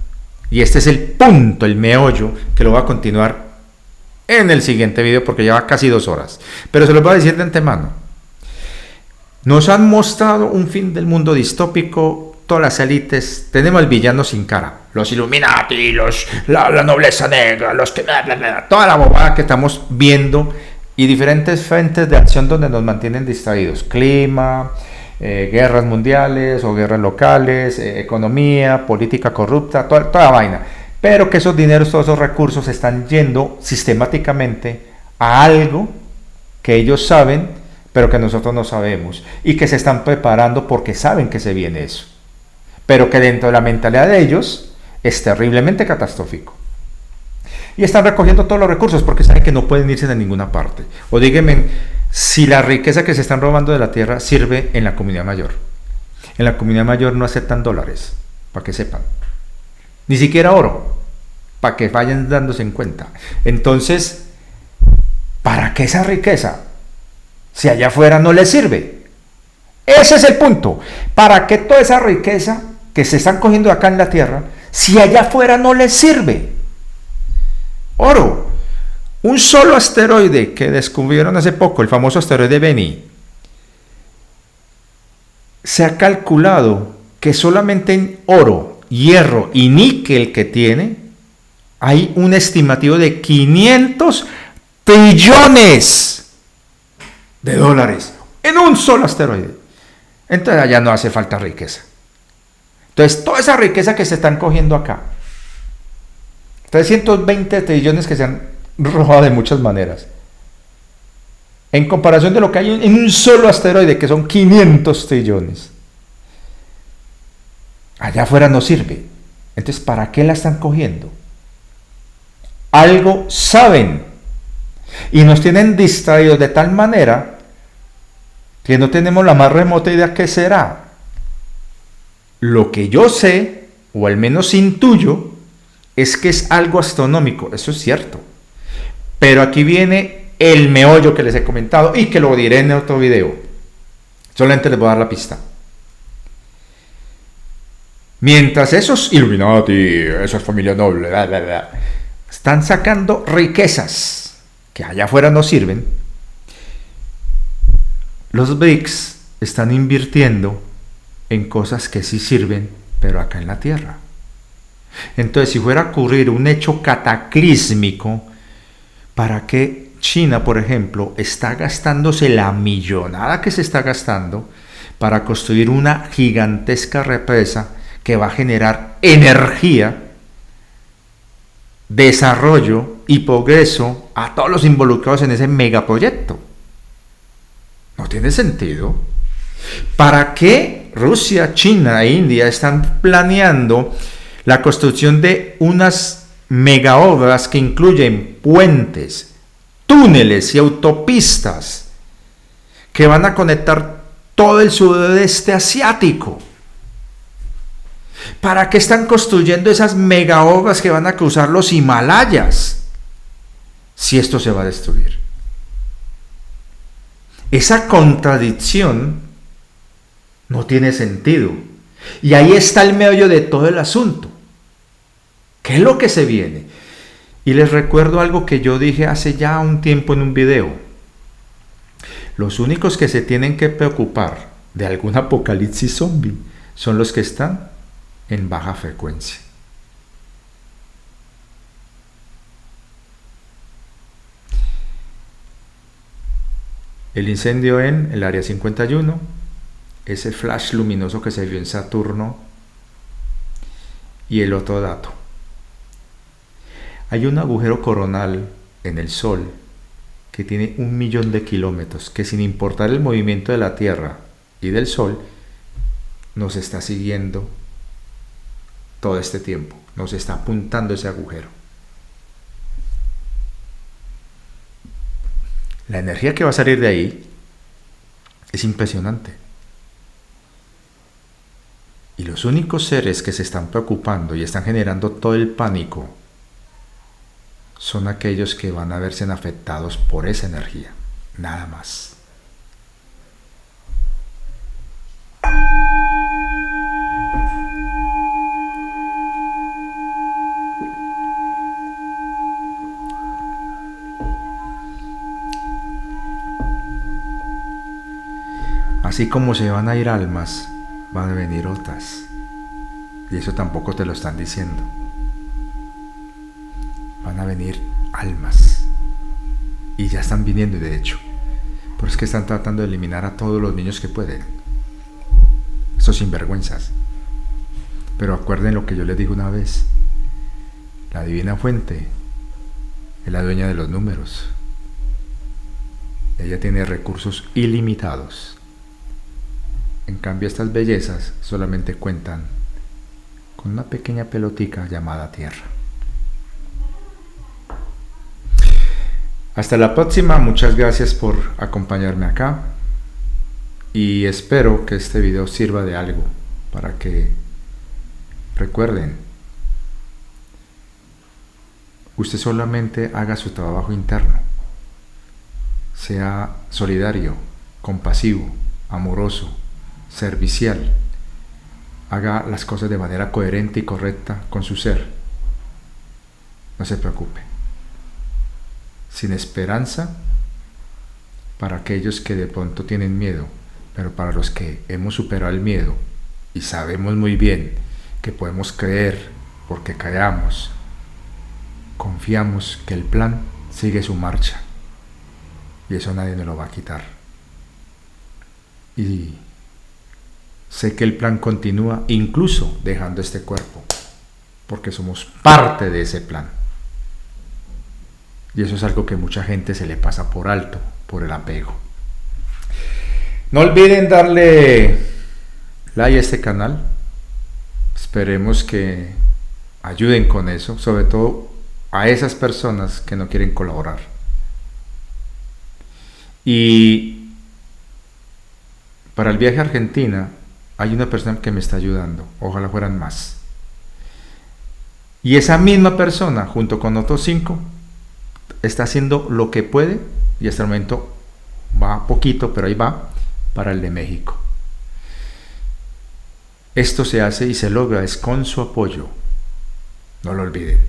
y este es el punto, el meollo, que lo voy a continuar en el siguiente video porque lleva casi 2 horas, pero se los voy a decir de antemano. Nos han mostrado un fin del mundo distópico, todas las élites, tenemos al villano sin cara, los Illuminati, la nobleza negra, los que... toda la bobada que estamos viendo y diferentes frentes de acción donde nos mantienen distraídos, clima, guerras mundiales o guerras locales, economía, política corrupta, toda vaina, pero que esos dineros, todos esos recursos están yendo sistemáticamente a algo que ellos saben, pero que nosotros no sabemos, y que se están preparando porque saben que se viene eso, pero que dentro de la mentalidad de ellos es terriblemente catastrófico. Y están recogiendo todos los recursos porque saben que no pueden irse de ninguna parte. O díganme si la riqueza que se están robando de la tierra sirve en la comunidad mayor. En la comunidad mayor no aceptan dólares, para que sepan. Ni siquiera oro, para que vayan dándose en cuenta. Entonces, ¿para qué esa riqueza? Si allá afuera no les sirve. Ese es el punto. ¿Para qué toda esa riqueza que se están cogiendo acá en la tierra, si allá afuera no les sirve? Oro. Un solo asteroide que descubrieron hace poco, el famoso asteroide Bennu, se ha calculado que solamente en oro, hierro y níquel que tiene, hay un estimativo de 500 trillones de dólares en un solo asteroide. Entonces allá no hace falta riqueza. Entonces toda esa riqueza que se están cogiendo acá, 320 trillones que se han robado de muchas maneras, en comparación de lo que hay en un solo asteroide, que son 500 trillones, allá afuera no sirve. Entonces, ¿para qué la están cogiendo? Algo saben y nos tienen distraídos de tal manera que no tenemos la más remota idea qué será. Lo que yo sé, o al menos intuyo, es que es algo astronómico. Eso es cierto. Pero aquí viene el meollo que les he comentado y que lo diré en otro video. Solamente les voy a dar la pista. Mientras esos Illuminati, esas familias nobles, están sacando riquezas que allá afuera no sirven, los BRICS están invirtiendo en cosas que sí sirven, pero acá en la Tierra. Entonces, si fuera a ocurrir un hecho cataclísmico, ¿para qué China, por ejemplo, está gastándose la millonada que se está gastando para construir una gigantesca represa que va a generar energía, desarrollo y progreso a todos los involucrados en ese megaproyecto? No tiene sentido. ¿Para qué Rusia, China e India están planeando la construcción de unas mega obras que incluyen puentes, túneles y autopistas que van a conectar todo el sudeste asiático? ¿Para qué están construyendo esas mega obras que van a cruzar los Himalayas si esto se va a destruir? Esa contradicción no tiene sentido. Y ahí está el meollo de todo el asunto. ¿Qué es lo que se viene? Y les recuerdo algo que yo dije hace ya un tiempo en un video. Los únicos que se tienen que preocupar de algún apocalipsis zombie son los que están en baja frecuencia. El incendio en el área 51, ese flash luminoso que se vio en Saturno, y el otro dato. Hay un agujero coronal en el Sol que tiene 1.000.000 de kilómetros, que sin importar el movimiento de la Tierra y del Sol, nos está siguiendo todo este tiempo, nos está apuntando ese agujero. La energía que va a salir de ahí es impresionante. Y los únicos seres que se están preocupando y están generando todo el pánico son aquellos que van a verse afectados por esa energía, nada más. Así como se van a ir almas, van a venir otras. Y eso tampoco te lo están diciendo. Van a venir almas. Y ya están viniendo, de hecho. Pero es que están tratando de eliminar a todos los niños que pueden. Esos sinvergüenzas. Pero acuerden lo que yo les dije una vez. La divina fuente es la dueña de los números. Ella tiene recursos ilimitados. En cambio, estas bellezas solamente cuentan con una pequeña pelotica llamada Tierra. Hasta la próxima, muchas gracias por acompañarme acá y espero que este video sirva de algo para que recuerden, usted solamente haga su trabajo interno, sea solidario, compasivo, amoroso, servicial, haga las cosas de manera coherente y correcta con su ser. No se preocupe. Sin esperanza para aquellos que de pronto tienen miedo, pero para los que hemos superado el miedo y sabemos muy bien que podemos creer porque creamos, confiamos que el plan sigue su marcha y eso nadie nos lo va a quitar. Y sé que el plan continúa incluso dejando este cuerpo, porque somos parte de ese plan. Y eso es algo que mucha gente se le pasa por alto, por el apego. No olviden darle like a este canal. Esperemos que ayuden con eso, sobre todo a esas personas que no quieren colaborar. Y para el viaje a Argentina hay una persona que me está ayudando, ojalá fueran más. Y esa misma persona, junto con otros 5, está haciendo lo que puede, y hasta el momento va poquito, pero ahí va, para el de México. Esto se hace y se logra, es con su apoyo. No lo olviden.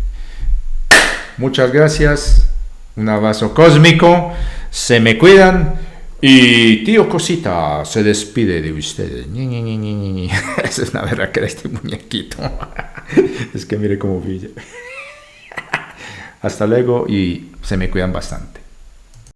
Muchas gracias, un abrazo cósmico, se me cuidan. Y tío Cosita se despide de ustedes. Esa es la verdad que era este muñequito. Es que mire cómo brilla. Hasta luego y se me cuidan bastante.